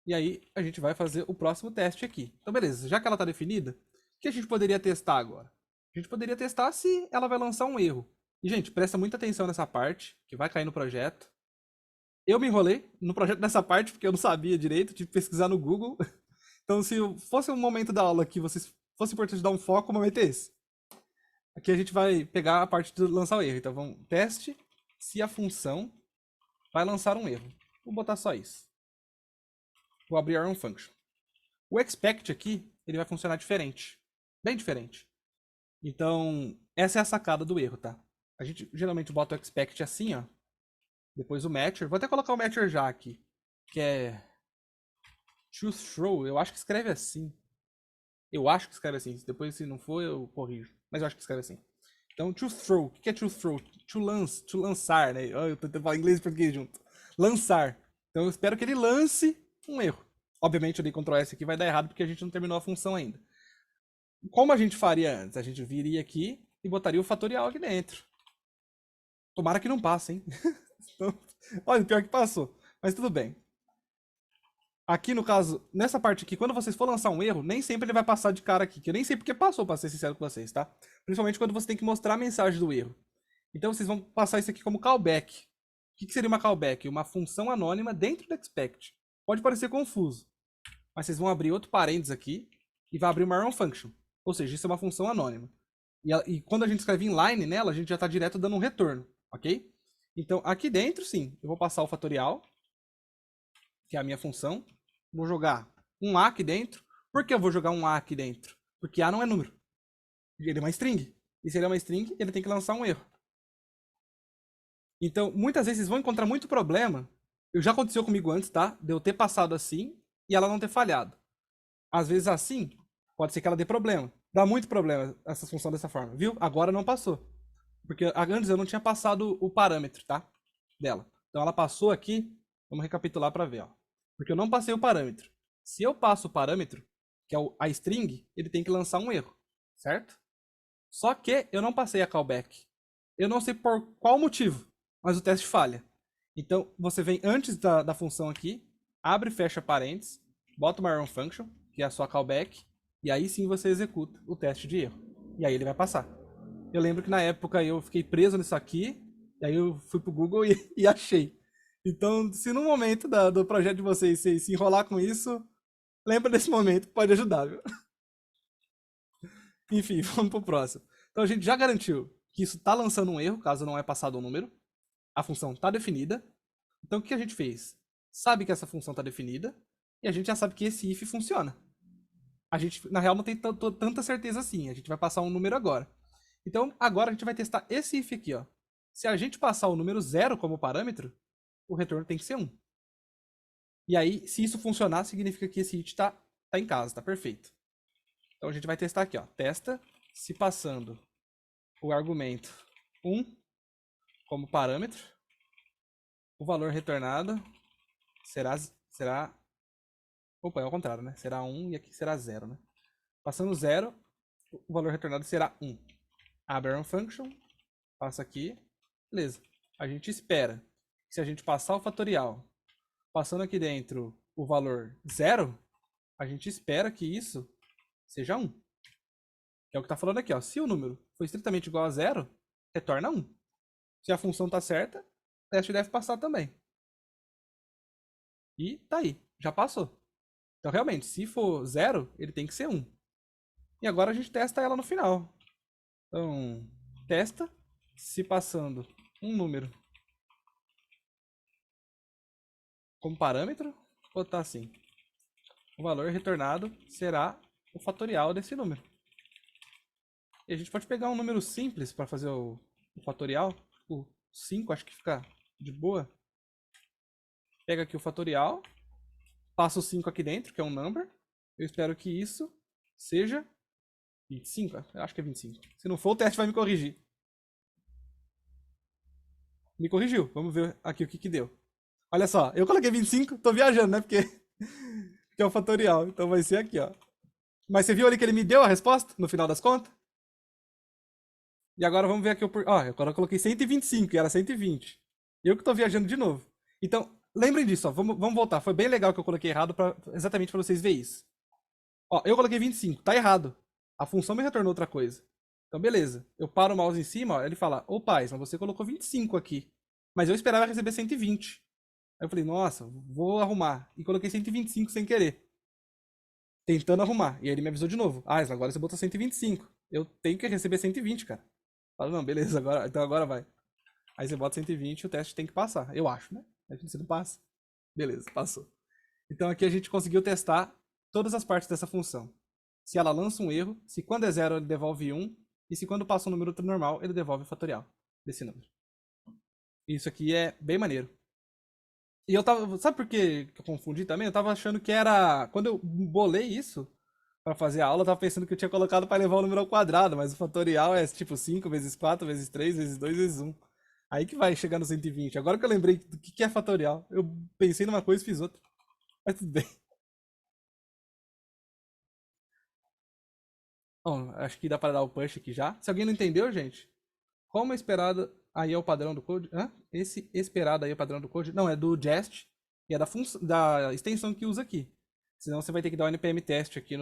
E aí a gente vai fazer o próximo teste aqui. Então beleza, já que ela tá definida, o que a gente poderia testar agora? A gente poderia testar se ela vai lançar um erro. E gente, presta muita atenção nessa parte, que vai cair no projeto. Eu me enrolei no projeto nessa parte, porque eu não sabia direito, tive que pesquisar no Google. Então se fosse um momento da aula que vocês fosse importante dar um foco, o momento é esse. Aqui a gente vai pegar a parte de lançar o erro. Então vamos, teste se a função vai lançar um erro. Vou botar só isso. Vou abrir Iron Function. O expect aqui, ele vai funcionar diferente. Bem diferente. Então, essa é a sacada do erro, tá? A gente geralmente bota o expect assim, ó. Depois o matcher. Vou até colocar o matcher já aqui. Que é choose throw. Eu acho que escreve assim. Eu acho que escreve assim. Depois, se não for, eu corrijo. Mas eu acho que escreve assim. Então, choose throw. O que é choose throw? To lançar, né? Eu tô tentando falar inglês e português junto. Lançar. Então, eu espero que ele lance um erro. Obviamente, eu dei Ctrl S aqui, vai dar errado porque a gente não terminou a função ainda. Como a gente faria antes? A gente viria aqui e botaria o fatorial aqui dentro. Tomara que não passe, hein? Então, olha, pior que passou. Mas tudo bem. Aqui no caso, nessa parte aqui, quando vocês for lançar um erro, nem sempre ele vai passar de cara aqui. Que eu nem sei porque passou, pra ser sincero com vocês, tá? Principalmente quando você tem que mostrar a mensagem do erro. Então vocês vão passar isso aqui como callback. O que seria uma callback? Uma função anônima dentro do expect. Pode parecer confuso. Mas vocês vão abrir outro parênteses aqui e vai abrir uma Iron Function. Ou seja, isso é uma função anônima. E quando a gente escreve inline nela, a gente já está direto dando um retorno, ok? Então, aqui dentro, sim, eu vou passar o fatorial, que é a minha função. Vou jogar um A aqui dentro. Por que eu vou jogar um A aqui dentro? Porque A não é número. Ele é uma string. E se ele é uma string, ele tem que lançar um erro. Então, muitas vezes vocês vão encontrar muito problema. Já aconteceu comigo antes, tá? De eu ter passado assim e ela não ter falhado. Às vezes assim, pode ser que ela dê problema. Dá muito problema essa função dessa forma, viu? Agora não passou. Porque antes eu não tinha passado o parâmetro, tá? Dela. Então ela passou aqui. Vamos recapitular para ver, ó. Porque eu não passei o parâmetro. Se eu passo o parâmetro, que é a string, ele tem que lançar um erro, certo? Só que eu não passei a callback. Eu não sei por qual motivo, mas o teste falha. Então você vem antes da função aqui, abre e fecha parênteses, bota uma Iron Function, que é a sua callback, e aí sim você executa o teste de erro. E aí ele vai passar. Eu lembro que na época eu fiquei preso nisso aqui, e aí eu fui pro Google e achei. Então, se no momento do projeto de vocês se enrolar com isso, lembra desse momento, pode ajudar, viu? Enfim, vamos pro próximo. Então a gente já garantiu que isso tá lançando um erro, caso não é passado um número. A função tá definida. Então o que a gente fez? Sabe que essa função tá definida, e a gente já sabe que esse if funciona. A gente, na real, não tem tanta certeza assim. A gente vai passar um número agora. Então, agora a gente vai testar esse if aqui, ó. Se a gente passar o número 0 como parâmetro, o retorno tem que ser 1. E aí, se isso funcionar, significa que esse it tá em casa, tá perfeito. Então a gente vai testar aqui, ó. Testa se passando o argumento 1 como parâmetro, o valor retornado será... Opa, é ao contrário, né? Será 1 e aqui será 0, né? Passando 0, o valor retornado será 1. Abre a Iron Function, passa aqui, beleza. A gente espera que se a gente passar o fatorial, passando aqui dentro o valor 0, a gente espera que isso seja 1. Que é o que está falando aqui, ó. Se o número for estritamente igual a 0, retorna 1. Se a função está certa, o teste deve passar também. E tá aí, já passou. Então, realmente, se for 0, ele tem que ser 1. E agora a gente testa ela no final. Então, testa se passando um número como parâmetro, vou botar assim. O valor retornado será o fatorial desse número. E a gente pode pegar um número simples para fazer o fatorial. O 5, acho que fica de boa. Pega aqui o fatorial. Passa o 5 aqui dentro, que é um number. Eu espero que isso seja 25. Eu acho que é 25. Se não for, o teste vai me corrigir. Me corrigiu. Vamos ver aqui o que deu. Olha só, eu coloquei 25. Tô viajando, né? Porque é o fatorial. Então vai ser aqui, ó. Mas você viu ali que ele me deu a resposta no final das contas? E agora vamos ver aqui o... Ó, agora eu coloquei 125 e era 120. Eu que tô viajando de novo. Então, lembrem disso, ó. Vamos voltar. Foi bem legal que eu coloquei errado exatamente para vocês verem isso. Ó, eu coloquei 25. Tá errado. A função me retornou outra coisa. Então, beleza. Eu paro o mouse em cima, ó. Ele fala, ô Paz, mas você colocou 25 aqui. Mas eu esperava receber 120. Aí eu falei, nossa, vou arrumar. E coloquei 125 sem querer. Tentando arrumar. E aí ele me avisou de novo. Ah, agora você botou 125. Eu tenho que receber 120, cara. Fala, não, beleza, então agora vai. Aí você bota 120 e o teste tem que passar. Eu acho, né? Aí você não passa. Beleza, passou. Então aqui a gente conseguiu testar todas as partes dessa função. Se ela lança um erro, se quando é 0 ele devolve 1, e se quando passa um número normal ele devolve o fatorial desse número. Isso aqui é bem maneiro. E eu tava. Sabe por que eu confundi também? Eu tava achando que era. Quando eu bolei isso pra fazer a aula, eu tava pensando que eu tinha colocado pra levar o número ao quadrado, mas o fatorial é tipo 5 vezes 4 vezes 3 vezes 2 vezes 1. Aí que vai chegar no 120. Agora que eu lembrei do que é fatorial, eu pensei numa coisa e fiz outra. Mas tudo bem. Bom, acho que dá para dar o push aqui já. Se alguém não entendeu, gente, como esperado aí é o padrão do code? Hã? Esse esperado aí é o padrão do code? Não, é do jest e é da extensão que usa aqui. Senão você vai ter que dar o npm test aqui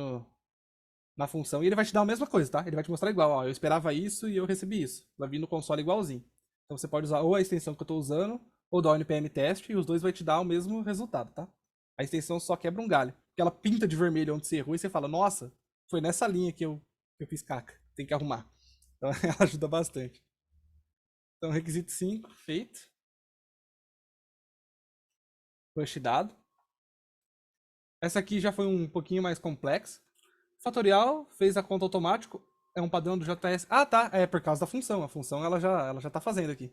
na função e ele vai te dar a mesma coisa, tá? Ele vai te mostrar igual, ó, eu esperava isso e eu recebi isso. Vai vir no console igualzinho. Então você pode usar ou a extensão que eu estou usando ou dar o npm test e os dois vai te dar o mesmo resultado, tá? A extensão só quebra um galho. Porque ela pinta de vermelho onde você errou e você fala, nossa, foi nessa linha que eu fiz caca. Tem que arrumar. Então ela ajuda bastante. Então, requisito 5, feito. Push dado. Essa aqui já foi um pouquinho mais complexa. Fatorial, fez a conta automático. É um padrão do JS. Ah, tá. É por causa da função. A função ela já tá fazendo aqui.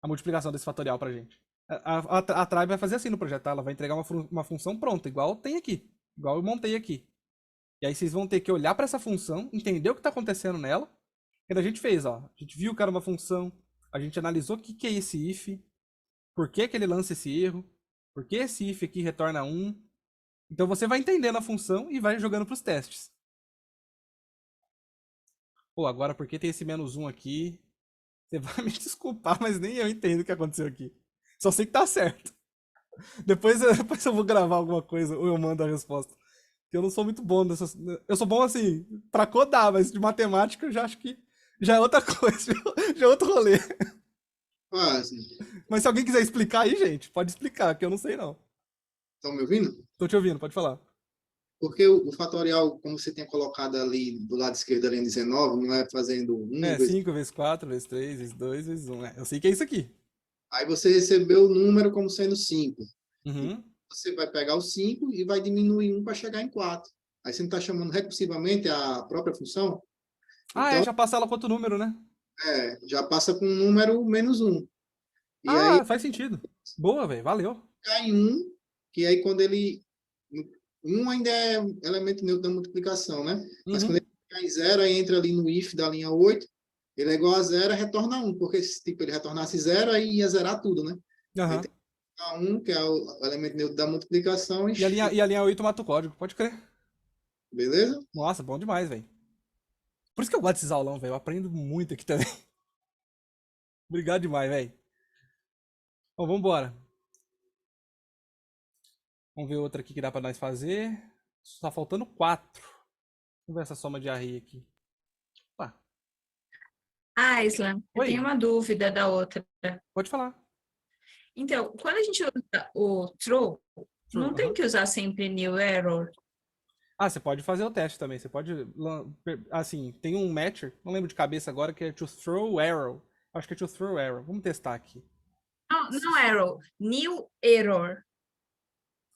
A multiplicação desse fatorial pra gente. A Tribe vai fazer assim no projeto, tá? Ela vai entregar uma função pronta, igual tem aqui. Igual eu montei aqui. E aí vocês vão ter que olhar pra essa função, entender o que tá acontecendo nela. Que a gente fez, ó. A gente viu que era uma função. A gente analisou o que é esse if. Por que ele lança esse erro. Por que esse if aqui retorna 1. Então você vai entendendo a função e vai jogando pros testes. Pô, agora por que tem esse -1 aqui? Você vai me desculpar, mas nem eu entendo o que aconteceu aqui. Só sei que tá certo. Depois eu vou gravar alguma coisa ou eu mando a resposta. Porque eu não sou muito bom nessas. Eu sou bom assim, pra codar, mas de matemática eu já acho que já é outra coisa, já é outro rolê. Assim, Mas se alguém quiser explicar aí, gente, pode explicar, que eu não sei não. estão me ouvindo? Tô te ouvindo, pode falar. Porque o fatorial, como você tinha colocado ali do lado esquerdo, ali em 19, não é fazendo 1 É, vezes... 5 vezes 4 vezes 3 vezes 2 vezes 1. Eu sei que é isso aqui. Aí você recebeu o número como sendo 5. Uhum. Você vai pegar o 5 e vai diminuir 1 para chegar em 4. Aí você não está chamando recursivamente a própria função? Ah, Então, já passa ela com outro número, né? já passa com um número -1. E Ah, aí faz sentido. Boa, velho, valeu. cai 1, que aí quando ele... 1 ainda é elemento neutro da multiplicação, né? Mas Uhum. quando ele cai em 0, aí entra ali no if da linha 8, ele é igual a 0 e retorna 1, porque se tipo, ele retornasse 0, aí ia zerar tudo, né? Aham. A 1, que é o elemento neutro da multiplicação, E a linha 8 mata o código, pode crer. beleza? Nossa, bom demais, velho. Por isso que eu gosto desses aulão, velho. Eu aprendo muito aqui também. Obrigado demais, velho. Bom, vambora. Vamos ver outra aqui que dá pra nós fazer. Só faltando 4. Vamos ver essa soma de array aqui. Opa, Ah, Isla, eu Oi. tenho uma dúvida da outra. pode falar. Então, quando a gente usa o true, não tem aham. que usar sempre new error. Ah, você pode fazer o teste também. Você pode. Assim, tem um matcher, não lembro de cabeça agora, que é to throw arrow. Acho que é to throw arrow. Vamos testar aqui. Não, não error, new error.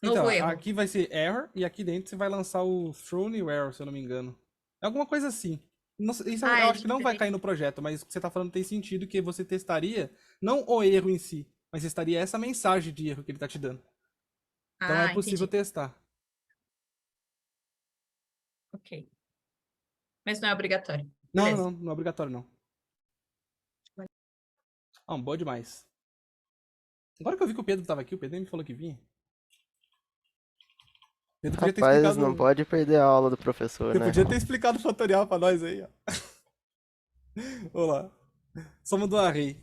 Então, Novo erro. aqui vai ser error e aqui dentro você vai lançar o throw new error, se eu não me engano. É alguma coisa assim. Isso Ah, eu é acho que não vai diferente. cair no projeto, mas o que você tá falando tem sentido, que você testaria não o erro em si, mas testaria essa mensagem de erro que ele tá te dando. Então é possível Entendi. testar. Ok. Mas não é obrigatório. Não, Beleza. não é obrigatório não. Boa demais. Agora que eu vi que o Pedro tava aqui, o Pedro nem me falou que vinha. O Pedro podia ter Rapaz, explicado. não pode perder a aula do professor, Você né? podia ter explicado o fatorial pra nós aí, ó. Vamos lá. Soma do array.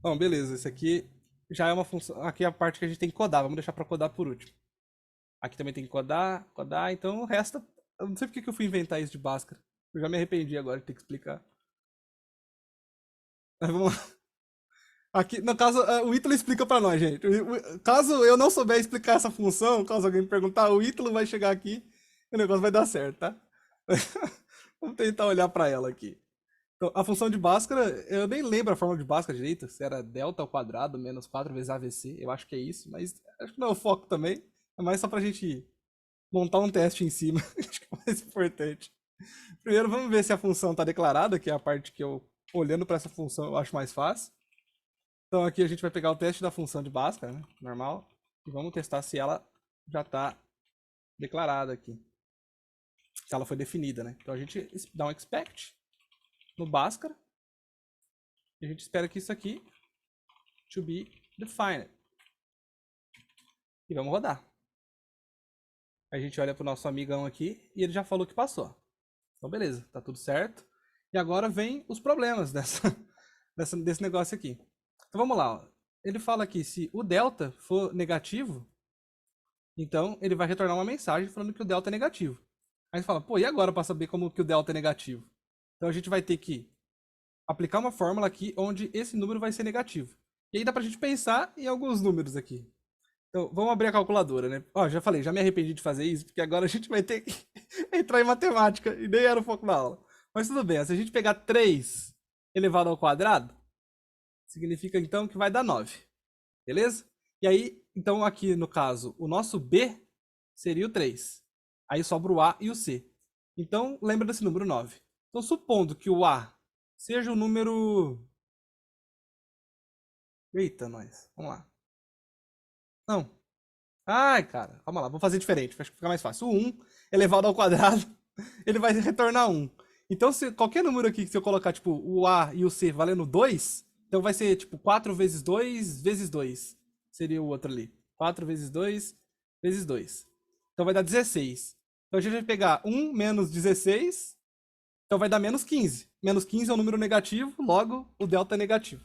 Bom, beleza. Esse aqui já é uma função. Aqui é a parte que a gente tem que codar. Vamos deixar pra codar por último. Aqui também tem que codar. Então resta. Eu não sei porque que eu fui inventar isso de Bhaskara. Eu já me arrependi agora de ter que explicar. Mas vamos lá. Aqui, no caso, o Ítalo explica pra nós, gente. Caso eu não souber explicar essa função, caso alguém me perguntar, o Ítalo vai chegar aqui e o negócio vai dar certo, tá? Vamos tentar olhar pra ela aqui. Então, a função de Bhaskara, eu nem lembro a fórmula de Bhaskara direito, se era delta ao quadrado menos 4 vezes AVC, eu acho que é isso, mas acho que não é o foco também. É mais só pra gente montar um teste em cima. Acho que é o mais importante. Primeiro, vamos ver se a função está declarada, que é a parte que eu, olhando para essa função, eu acho mais fácil. Então aqui a gente vai pegar o teste da função de Bhaskara, né? Normal. E vamos testar se ela já está declarada aqui. Se ela foi definida, né? Então a gente dá um expect no Bhaskara. E a gente espera que isso aqui to be defined. E vamos rodar. A gente olha pro nosso amigão aqui e ele já falou que passou. Então beleza, tá tudo certo. E agora vem os problemas desse negócio aqui. Então vamos lá. Ó. Ele fala aqui, se o delta for negativo, então ele vai retornar uma mensagem falando que o delta é negativo. Aí você fala, pô, e agora para saber como que o delta é negativo? Então a gente vai ter que aplicar uma fórmula aqui onde esse número vai ser negativo. E aí dá pra gente pensar em alguns números aqui. Então, vamos abrir a calculadora, né? Ó, já falei, já me arrependi de fazer isso, porque agora a gente vai ter que entrar em matemática, e nem era o foco da aula. Mas tudo bem, ó, se a gente pegar 3 elevado ao quadrado, significa então que vai dar 9. Beleza? E aí, então aqui no caso, o nosso B seria o 3. Aí sobra o A e o C. Então, lembra desse número 9. Então, supondo que o A seja o número... Eita, nós. Vamos lá. Não. Ai, cara. Vamos lá, vou fazer diferente. Acho que fica mais fácil. O 1 elevado ao quadrado, ele vai retornar 1. Então, se qualquer número aqui que se eu colocar, tipo, o A e o C valendo 2, então vai ser, tipo, 4 vezes 2 vezes 2. Seria o outro ali. 4 vezes 2 vezes 2. Então vai dar 16. Então a gente vai pegar 1 menos 16, então vai dar menos 15. Menos 15 é um número negativo, logo o delta é negativo.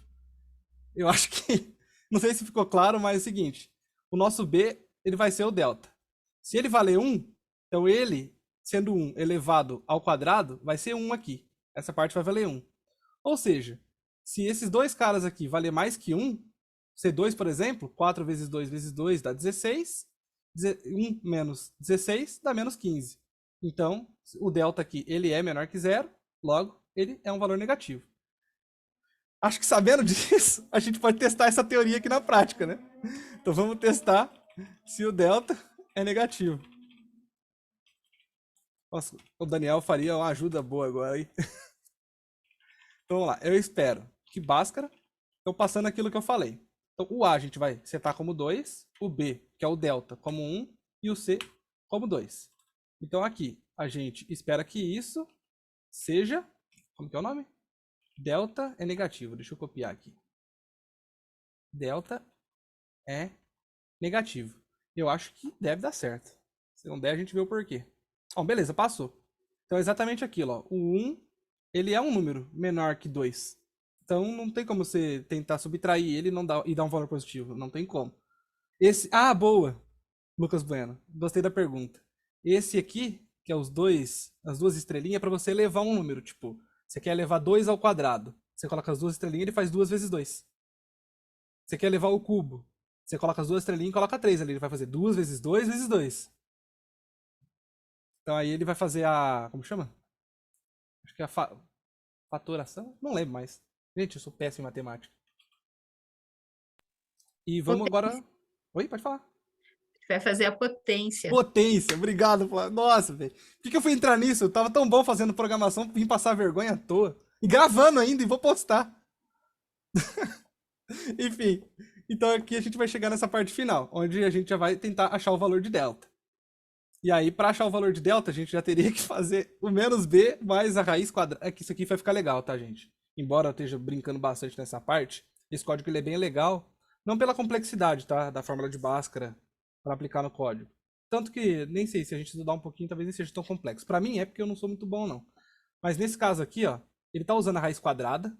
Eu acho que... Não sei se ficou claro, mas é o seguinte. O nosso B, ele vai ser o delta. Se ele valer 1, então ele, sendo 1 elevado ao quadrado, vai ser 1 aqui. Essa parte vai valer 1. Ou seja, se esses dois caras aqui valer mais que 1, C2, por exemplo, 4 vezes 2 vezes 2 dá 16. 1 menos 16 dá menos 15. Então, o delta aqui, ele é menor que 0, logo, ele é um valor negativo. Acho que sabendo disso, a gente pode testar essa teoria aqui na prática, né? Então vamos testar se o delta é negativo. Nossa, o Daniel faria uma ajuda boa agora aí. Então vamos lá, eu espero que Bhaskara, então passando aquilo que eu falei. Então o A a gente vai setar como 2, o B, que é o delta, como 1, e o C como 2. Então aqui, a gente espera que isso seja, como que é o nome? Delta é negativo. Deixa eu copiar aqui. Delta é negativo. Eu acho que deve dar certo. Se não der, a gente vê o porquê. Bom, beleza, passou. Então é exatamente aquilo. Ó. O 1, ele é um número menor que 2. Então não tem como você tentar subtrair ele e dar um valor positivo. Não tem como. Ah, boa! Lucas Bueno. Gostei da pergunta. Esse aqui, que é as duas estrelinhas, é para você elevar um número. Tipo, você quer elevar 2 ao quadrado. Você coloca as duas estrelinhas e ele faz 2 vezes 2. Você quer elevar o cubo. Você coloca as duas estrelinhas e coloca 3 ali. Ele vai fazer 2 vezes 2 vezes 2. Então aí ele vai fazer a... Como chama? Acho que é a fatoração? Não lembro mais. Gente, eu sou péssimo em matemática. E vamos agora... Oi, pode falar. Vai fazer a potência. Potência, obrigado. Nossa, velho. Por que eu fui entrar nisso? Eu tava tão bom fazendo programação, vim passar vergonha à toa. E gravando ainda, e vou postar. Enfim, então aqui a gente vai chegar nessa parte final, onde a gente já vai tentar achar o valor de delta. E aí, para achar o valor de delta, a gente já teria que fazer o menos b mais a raiz quadrada. É que isso aqui vai ficar legal, tá, gente? Embora eu esteja brincando bastante nessa parte, esse código ele é bem legal. Não pela complexidade, tá? Da fórmula de Bhaskara para aplicar no código. Tanto que, nem sei, se a gente estudar um pouquinho, talvez nem seja tão complexo. Para mim é porque eu não sou muito bom, não. Mas nesse caso aqui, ó, ele tá usando a raiz quadrada,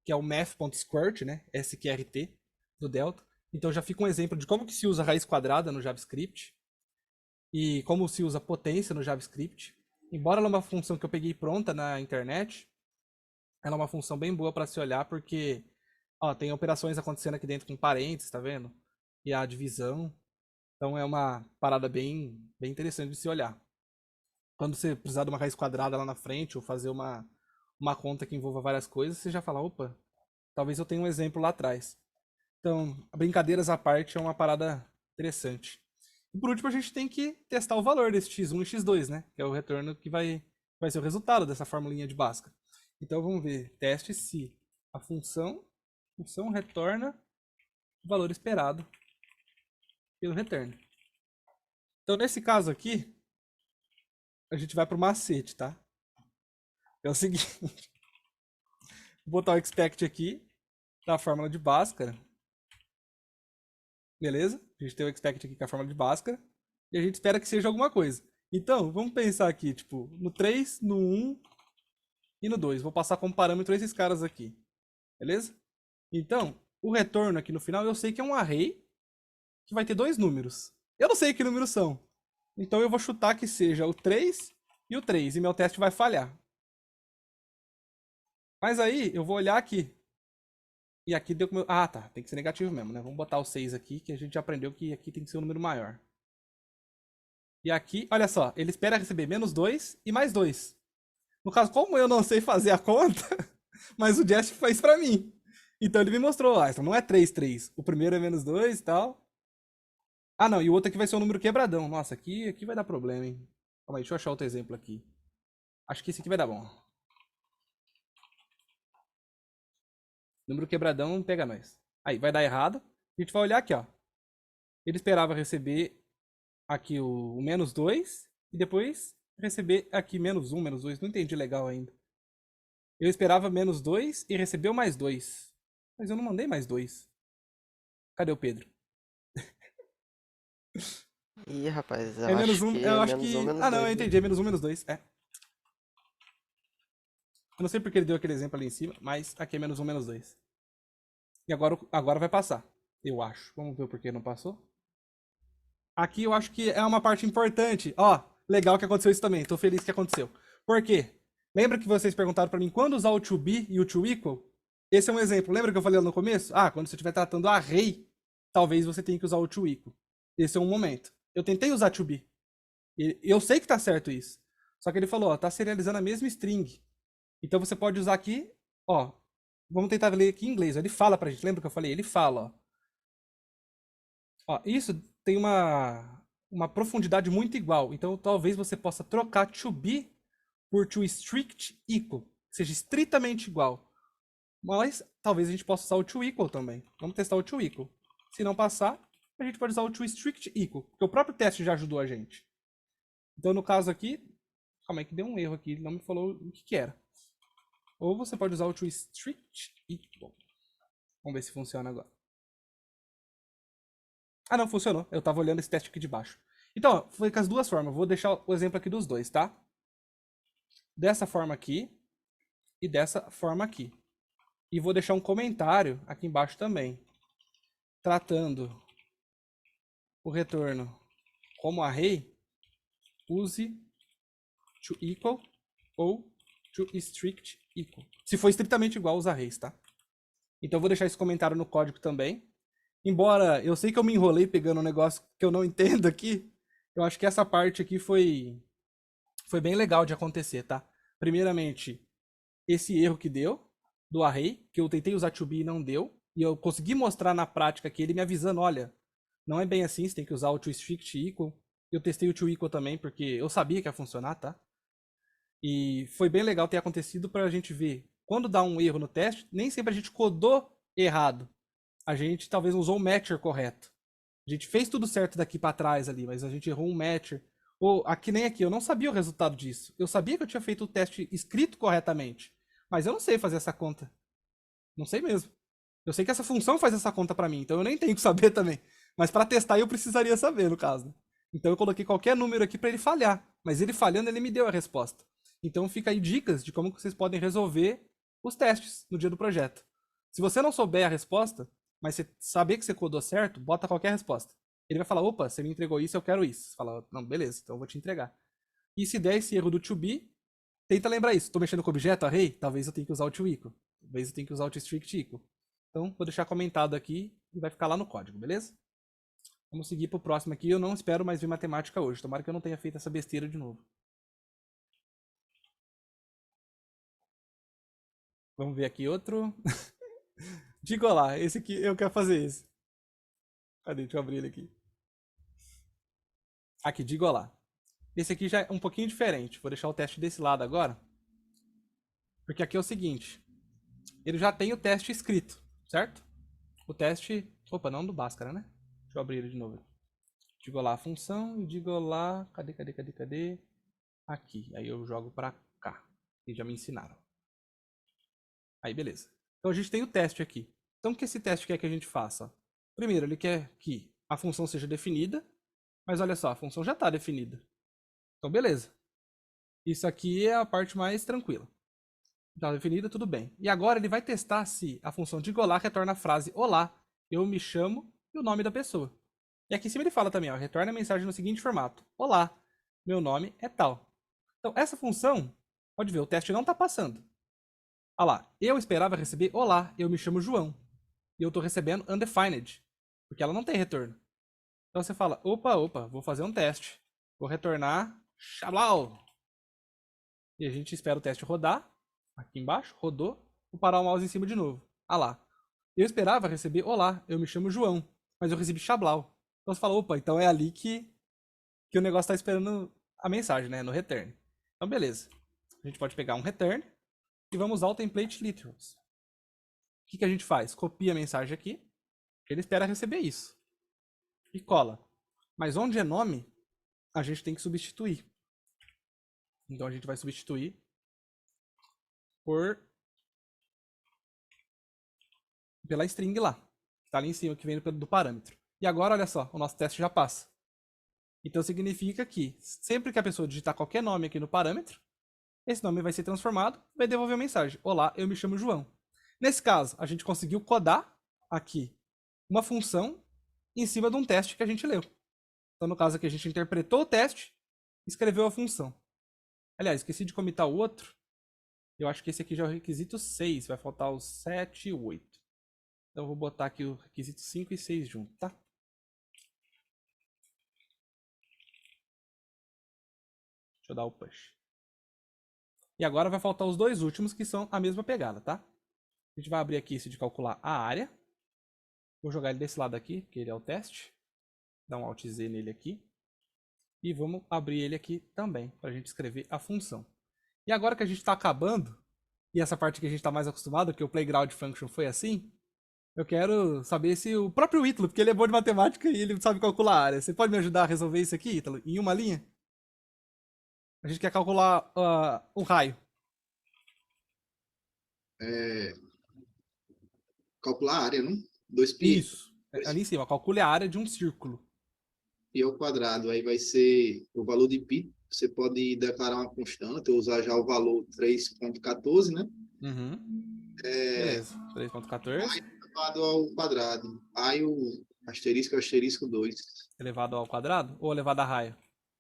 que é o math.squirt, né? SQRT do delta. Então já fica um exemplo de como que se usa a raiz quadrada no JavaScript e como se usa potência no JavaScript. Embora ela é uma função que eu peguei pronta na internet, ela é uma função bem boa para se olhar porque ó, tem operações acontecendo aqui dentro com parênteses, tá vendo? E a divisão. Então é uma parada bem interessante de se olhar. Quando você precisar de uma raiz quadrada lá na frente ou fazer uma conta que envolva várias coisas, você já fala, opa, talvez eu tenha um exemplo lá atrás. Então, brincadeiras à parte, é uma parada Interessante. E por último, a gente tem que testar o valor desse x1 e x2, né? Que é o retorno que vai ser o resultado dessa formulinha de Bhaskara. Então vamos ver, teste se a função retorna o valor esperado pelo return. Então nesse caso aqui, a gente vai para o macete, tá? É o seguinte, vou botar o expect aqui da fórmula de Bhaskara. Beleza? A gente tem o expect aqui com a fórmula de Bhaskara. E a gente espera que seja alguma coisa. Então, vamos pensar aqui, tipo, no 3, no 1 e no 2. Vou passar como parâmetro esses caras aqui. Beleza? Então, o retorno aqui no final, eu sei que é um array que vai ter dois números. Eu não sei que números são. Então, eu vou chutar que seja o 3 e o 3. E meu teste vai falhar. Mas aí, eu vou olhar aqui. E aqui deu como... Ah, tá. Tem que ser negativo mesmo, né? Vamos botar o 6 aqui, que a gente já aprendeu que aqui tem que ser um número maior. E aqui, olha só, ele espera receber menos 2 e mais 2. No caso, como eu não sei fazer a conta, mas o Jest fez pra mim. Então ele me mostrou, então não é 3, 3. O primeiro é menos 2 e tal. Ah, não, e o outro aqui vai ser um número quebradão. Nossa, aqui vai dar problema, hein? Calma aí, deixa eu achar outro exemplo aqui. Acho que esse aqui vai dar bom. Número quebradão não pega nós. Aí, vai dar errado. A gente vai olhar aqui, ó. Ele esperava receber aqui o menos 2 e depois receber aqui menos 1, menos 2. Não entendi legal ainda. Eu esperava menos 2 e recebeu mais 2. Mas eu não mandei mais 2. Cadê o Pedro? Ih, rapaz, É menos 1, eu acho menos que... 1, menos Ah, não, 2, eu né? entendi. É menos 1, menos 2. É. Eu não sei porque ele deu aquele exemplo ali em cima, mas aqui é menos 1, menos 2. E agora vai passar. Eu acho. Vamos ver o porquê não passou. Aqui eu acho que é uma parte importante. Ó, legal que aconteceu isso também. Tô feliz que aconteceu. Por quê? Lembra que vocês perguntaram pra mim quando usar o to be e o to equal? Esse é um exemplo. Lembra que eu falei lá no começo? Ah, quando você estiver tratando array, talvez você tenha que usar o to equal. Esse é um momento. Eu tentei usar to be. Eu sei que tá certo isso. Só que ele falou, ó, tá serializando a mesma string. Então você pode usar aqui, ó. Vamos tentar ler aqui em inglês. Ele fala pra gente. Lembra que eu falei? Ele fala, ó. Ó, isso tem uma profundidade muito igual. Então talvez você possa trocar to be por to strict equal. Que seja estritamente igual. Mas talvez a gente possa usar o to equal também. Vamos testar o to equal. Se não passar, a gente pode usar o to strict equal. Porque o próprio teste já ajudou a gente. Então no caso aqui... Calma aí que deu um erro aqui. Ele não me falou o que era. Ou você pode usar o to strict equal. Vamos ver se funciona agora. Ah, não, funcionou. Eu tava olhando esse teste aqui de baixo. Então, ó, foi com as duas formas. Vou deixar o exemplo aqui dos dois, tá? Dessa forma aqui e dessa forma aqui. E vou deixar um comentário aqui embaixo também. Tratando o retorno como array, use to equal ou to strict equal. Se for estritamente igual aos arrays, tá? Então eu vou deixar esse comentário no código também. Embora eu sei que eu me enrolei pegando um negócio que eu não entendo aqui, eu acho que essa parte aqui foi bem legal de acontecer, tá? Primeiramente, esse erro que deu do array, que eu tentei usar to be e não deu, e eu consegui mostrar na prática aqui ele me avisando, olha, não é bem assim, você tem que usar o to strict equal. Eu testei o to equal também, porque eu sabia que ia funcionar, tá? E foi bem legal ter acontecido pra gente ver. Quando dá um erro no teste, nem sempre a gente codou errado. A gente talvez não usou o matcher correto. A gente fez tudo certo daqui pra trás ali, mas a gente errou um matcher. Ou aqui nem aqui, eu não sabia o resultado disso. Eu sabia que eu tinha feito o teste escrito corretamente, mas eu não sei fazer essa conta. Não sei mesmo. Eu sei que essa função faz essa conta pra mim, então eu nem tenho que saber também. Mas pra testar eu precisaria saber, no caso, né? Então eu coloquei qualquer número aqui pra ele falhar, mas ele falhando ele me deu a resposta. Então fica aí dicas de como vocês podem resolver os testes no dia do projeto. Se você não souber a resposta, mas você saber que você codou certo, bota qualquer resposta. Ele vai falar, opa, você me entregou isso, eu quero isso. Você fala, não, beleza, então eu vou te entregar. E se der esse erro do to be, tenta lembrar isso. Estou mexendo com objeto, array, talvez eu tenha que usar o to equal. Talvez eu tenha que usar o to strict equal. Então, vou deixar comentado aqui e vai ficar lá no código, beleza? Vamos seguir pro próximo aqui. Eu não espero mais ver matemática hoje. Tomara que eu não tenha feito essa besteira de novo. Vamos ver aqui outro. Diga lá, esse aqui, eu quero fazer esse. Cadê? Deixa eu abrir ele aqui. Aqui, de igualar. Esse aqui já é um pouquinho diferente. Vou deixar o teste desse lado agora. Porque aqui é o seguinte. Ele já tem o teste escrito, certo? O teste... Opa, não do Bhaskara, né? Deixa eu abrir ele de novo. Digo lá a função e digo lá... Cadê? Aqui. Aí eu jogo pra cá. E já me ensinaram. Aí, beleza. Então a gente tem o teste aqui. Então o que esse teste quer que a gente faça? Primeiro, ele quer que a função seja definida. Mas olha só, a função já está definida. Então, beleza. Isso aqui é a parte mais tranquila. Está definida, tudo bem. E agora ele vai testar se a função de olá retorna a frase olá, eu me chamo e o nome da pessoa. E aqui em cima ele fala também, ó, retorna a mensagem no seguinte formato. Olá, meu nome é tal. Então, essa função, pode ver, o teste não está passando. Olha lá, eu esperava receber olá, eu me chamo João. E eu estou recebendo undefined, porque ela não tem retorno. Então você fala, opa, vou fazer um teste. Vou retornar Xablau. E a gente espera o teste rodar. Aqui embaixo, rodou. Vou parar o mouse em cima de novo. Ah lá. Eu esperava receber olá, eu me chamo João. Mas eu recebi Xablau. Então você fala, opa, então é ali que o negócio está esperando a mensagem, né? No return. Então beleza. A gente pode pegar um return e vamos usar o template literals. O que a gente faz? Copia a mensagem aqui. Ele espera receber isso. E cola. Mas onde é nome, a gente tem que substituir. Então a gente vai substituir pela string lá. Que tá ali em cima, que vem do parâmetro. E agora, olha só, o nosso teste já passa. Então significa que sempre que a pessoa digitar qualquer nome aqui no parâmetro, esse nome vai ser transformado e vai devolver a mensagem. Olá, eu me chamo João. Nesse caso, a gente conseguiu codar aqui uma função em cima de um teste que a gente leu. Então, no caso aqui, a gente interpretou o teste e escreveu a função. Aliás, esqueci de comitar o outro. Eu acho que esse aqui já é o requisito 6. Vai faltar o 7 e o 8. Então, eu vou botar aqui o requisito 5 e 6 junto, tá? Deixa eu dar o push. E agora vai faltar os dois últimos, que são a mesma pegada, tá? A gente vai abrir aqui esse de calcular a área. Vou jogar ele desse lado aqui, que ele é o teste. Dá um Alt Z nele aqui. E vamos abrir ele aqui também, para a gente escrever a função. E agora que a gente está acabando, e essa parte que a gente está mais acostumado, que o Playground Function foi assim, eu quero saber se o próprio Ítalo, porque ele é bom de matemática e ele sabe calcular a área. Você pode me ajudar a resolver isso aqui, Ítalo, em uma linha? A gente quer calcular um raio. Calcular a área, não? 2π. Isso. Ali em cima, calcule a área de um círculo. Π ao quadrado. Aí vai ser o valor de π. Você pode declarar uma constante ou usar já o valor 3.14, né? Uhum. Beleza. 3.14. Elevado ao quadrado. Aí o asterisco é o asterisco 2. Elevado ao quadrado ou elevado a raio?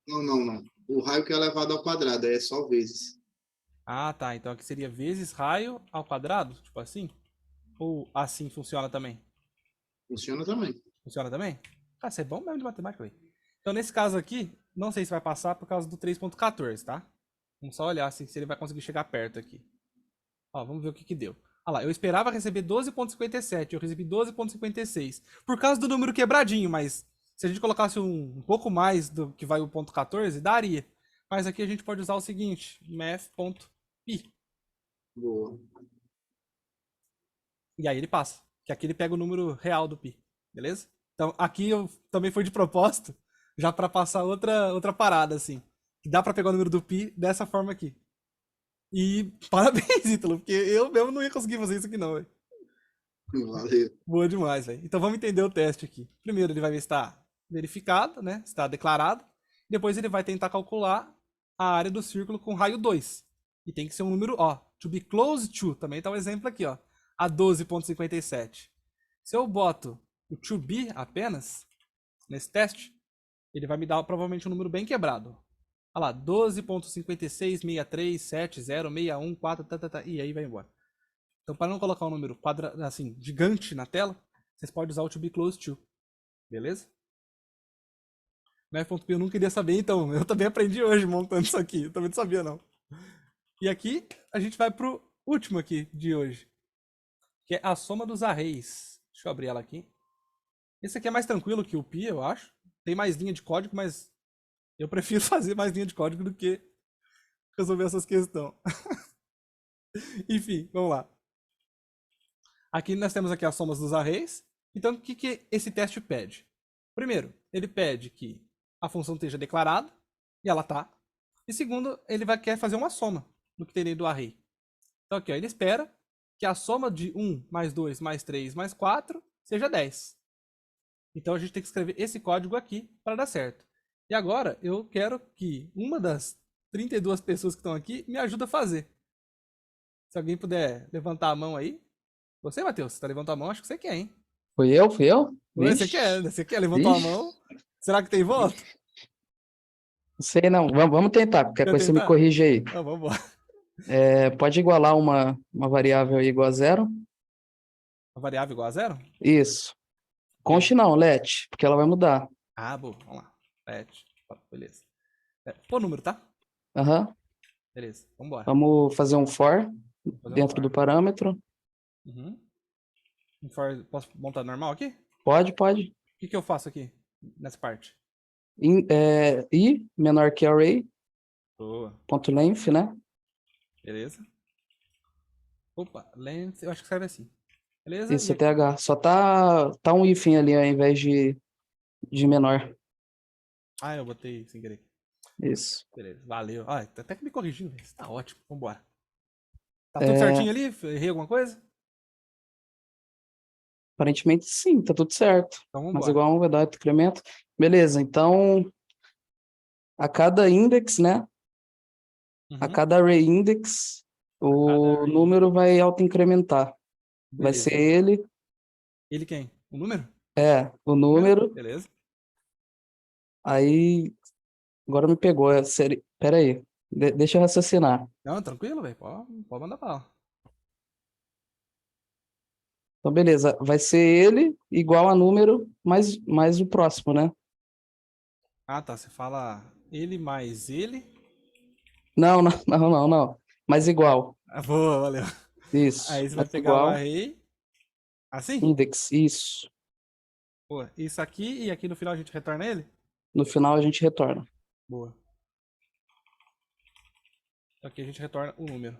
Não. O raio que é elevado ao quadrado é só vezes. Ah, tá. Então aqui seria vezes raio ao quadrado? Tipo assim? Ou assim funciona também? Funciona também. Funciona também? Ah, você é bom mesmo de matemática, velho. Então nesse caso aqui, não sei se vai passar por causa do 3.14, tá? Vamos só olhar se ele vai conseguir chegar perto aqui. Ó, vamos ver o que deu. Olha lá, eu esperava receber 12.57, eu recebi 12.56. Por causa do número quebradinho, mas se a gente colocasse um pouco mais do que vai o ponto 14, daria. Mas aqui a gente pode usar o seguinte, math.pi. Boa. E aí ele passa. Que aqui ele pega o número real do pi. Beleza? Então aqui eu também foi de propósito, já para passar outra parada, assim. Que dá para pegar o número do pi dessa forma aqui. E parabéns, Ítalo, porque eu mesmo não ia conseguir fazer isso aqui não, velho. Valeu. Boa demais, velho. Então vamos entender o teste aqui. Primeiro ele vai ver se está verificado, né? Se está declarado. Depois ele vai tentar calcular a área do círculo com raio 2. E tem que ser um número, ó, to be close to, também tá o exemplo aqui, ó, a 12.57. Se eu boto o to be apenas, nesse teste, ele vai me dar provavelmente um número bem quebrado. Olha lá, 12.56637061 e aí vai embora. Então, para não colocar um número assim, gigante na tela, vocês podem usar o to be close to. Beleza? Math.p eu não queria saber, então eu também aprendi hoje montando isso aqui. Eu também não sabia, não. E aqui, a gente vai pro último aqui de hoje, que é a soma dos arrays. Deixa eu abrir ela aqui. Esse aqui é mais tranquilo que o pi, eu acho. Tem mais linha de código, mas Eu prefiro fazer mais linha de código do que resolver essas questões. Enfim, vamos lá. Aqui nós temos aqui as somas dos arrays. Então, o que esse teste pede? Primeiro, ele pede que a função esteja declarada, e ela tá. E segundo, ele quer fazer uma soma do que tem dentro do array. Então aqui, ó, ele espera que a soma de 1 mais 2 mais 3 mais 4 seja 10. Então a gente tem que escrever esse código aqui para dar certo. E agora eu quero que uma das 32 pessoas que estão aqui me ajude a fazer. Se alguém puder levantar a mão aí. Você, Matheus, você tá levantando a mão? Acho que você quer, hein? Fui eu? Você quer, você quer? Levantou a Vixe. mão. Será que tem voto? Não sei não. Vamos tentar, qualquer Quer coisa você me tentar? corrige aí. Então, vamos embora. Pode igualar uma variável aí igual a zero? A variável igual a zero? Isso. Const não, let, porque ela vai mudar. Ah, boa. Vamos lá. Beleza. Pô número, tá? Aham. Beleza. Vambora. Vamos fazer um for Fazer um dentro for. do parâmetro. Uhum. Um for, posso montar normal aqui? Pode. O que eu faço aqui nessa parte? I menor que array, Boa. ponto length, né? Beleza. Opa, length, eu acho que serve assim. Beleza? Isso, E aqui? TH. Só tá um hífen ali ao invés de menor. Ah, eu botei sem querer. Isso. Beleza, valeu. Ah, até que me corrigiu, velho. Tá ótimo, vambora. Tá tudo certinho ali? Errei alguma coisa? Aparentemente sim, tá tudo certo. Então Mas vambora. igual vai dar incremento. Beleza, então a cada index, né? A Uhum. cada array index, o array número vai auto-incrementar. Vai Beleza. ser ele, Ele quem? O número? o número. Beleza. Aí, agora me pegou. Pera aí, deixa eu raciocinar. Não, tranquilo, velho. Pode mandar bala. Então, beleza, vai ser ele igual a número mais o próximo, né? Ah, tá. Você fala ele mais ele. Não. Mais igual. Ah, boa, valeu. Isso. Aí você vai Mais pegar o igual, array. Assim? index, isso. Boa. Isso aqui e aqui no final a gente retorna ele? No final a gente retorna. Boa. Aqui a gente retorna o número.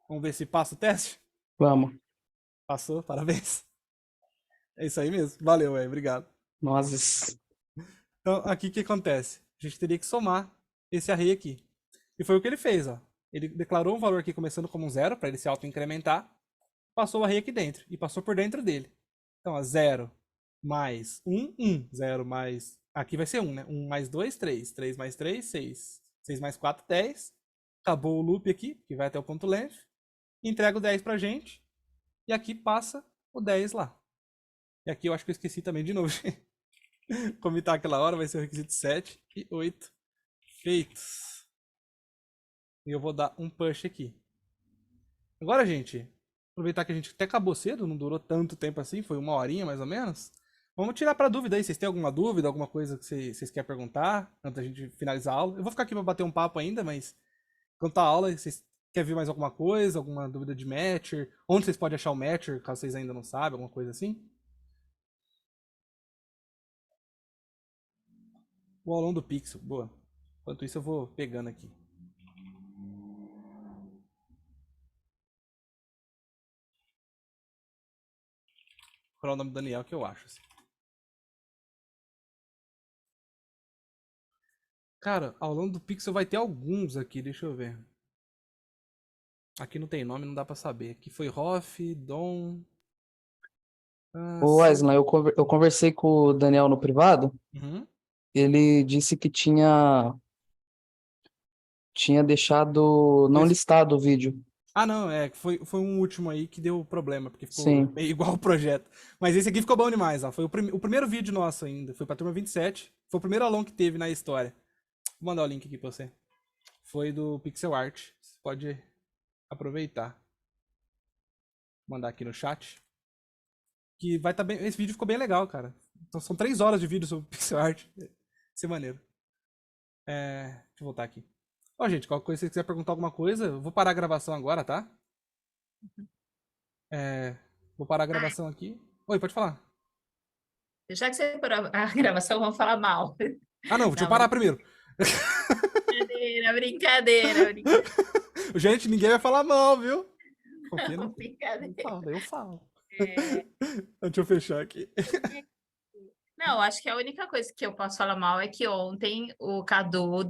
Vamos ver se passa o teste? Vamos. Passou, parabéns. É isso aí mesmo. Valeu, velho. Obrigado. Nós. Então, aqui o que acontece? A gente teria que somar esse array aqui. E foi o que ele fez, ó. Ele declarou um valor aqui começando como um zero, para ele se auto-incrementar. Passou o array aqui dentro. E passou por dentro dele. Então, ó, 0 mais 1, 1. 0 mais... Aqui vai ser 1, né? 1 mais 2, 3. 3 mais 3, 6. 6 mais 4, 10. Acabou o loop aqui, que vai até o ponto length. Entrega o 10 pra gente. E aqui passa o 10 lá. E aqui eu acho que eu esqueci também de novo. Como tá aquela hora, vai ser o requisito 7 e 8 feitos. E eu vou dar um push aqui. Agora, gente, aproveitar que a gente até acabou cedo, não durou tanto tempo assim, foi 1 horinha mais ou menos. Vamos tirar pra dúvida aí, vocês têm alguma dúvida, alguma coisa que vocês querem perguntar antes da gente finalizar a aula? Eu vou ficar aqui pra bater um papo ainda, mas enquanto a aula, vocês querem ver mais alguma coisa, alguma dúvida de Matcher? Onde vocês podem achar o Matcher, caso vocês ainda não sabem, alguma coisa assim? O aulão do Pixel, boa. Enquanto isso eu vou pegando aqui. Vou falar o nome do Daniel que eu acho. Assim. Cara, aulão do Pixel vai ter alguns aqui, deixa eu ver. Aqui não tem nome, não dá pra saber. Aqui foi Hoff, Dom... Ô, Wesley, eu conversei com o Daniel no privado. Uhum. Ele disse que tinha deixado não listado o vídeo. Ah, não, foi um último aí que deu problema, porque ficou Sim. meio igual o projeto. Mas esse aqui ficou bom demais, ó. Foi o primeiro vídeo nosso ainda, foi pra turma 27. Foi o primeiro aulão que teve na história. Vou mandar o link aqui pra você. Foi do Pixel Art. Você pode aproveitar. Vou mandar aqui no chat. Que vai estar bem. Esse vídeo ficou bem legal, cara. Então, são 3 horas de vídeo sobre Pixel Art. Vai ser maneiro. Deixa eu voltar aqui. Ó, gente, qualquer coisa, se você quiser perguntar alguma coisa, eu vou parar a gravação agora, tá? Vou parar a gravação aqui. Oi, pode falar. Já que você parou a gravação, vamos falar mal. Ah, não, deixa eu Não, parar mas- primeiro. Brincadeira. Gente, ninguém vai falar mal, viu? Confia no... Brincadeira. Eu falo. É, Deixa eu fechar aqui. Não, acho que a única coisa que eu posso falar mal é que ontem o Cadu deu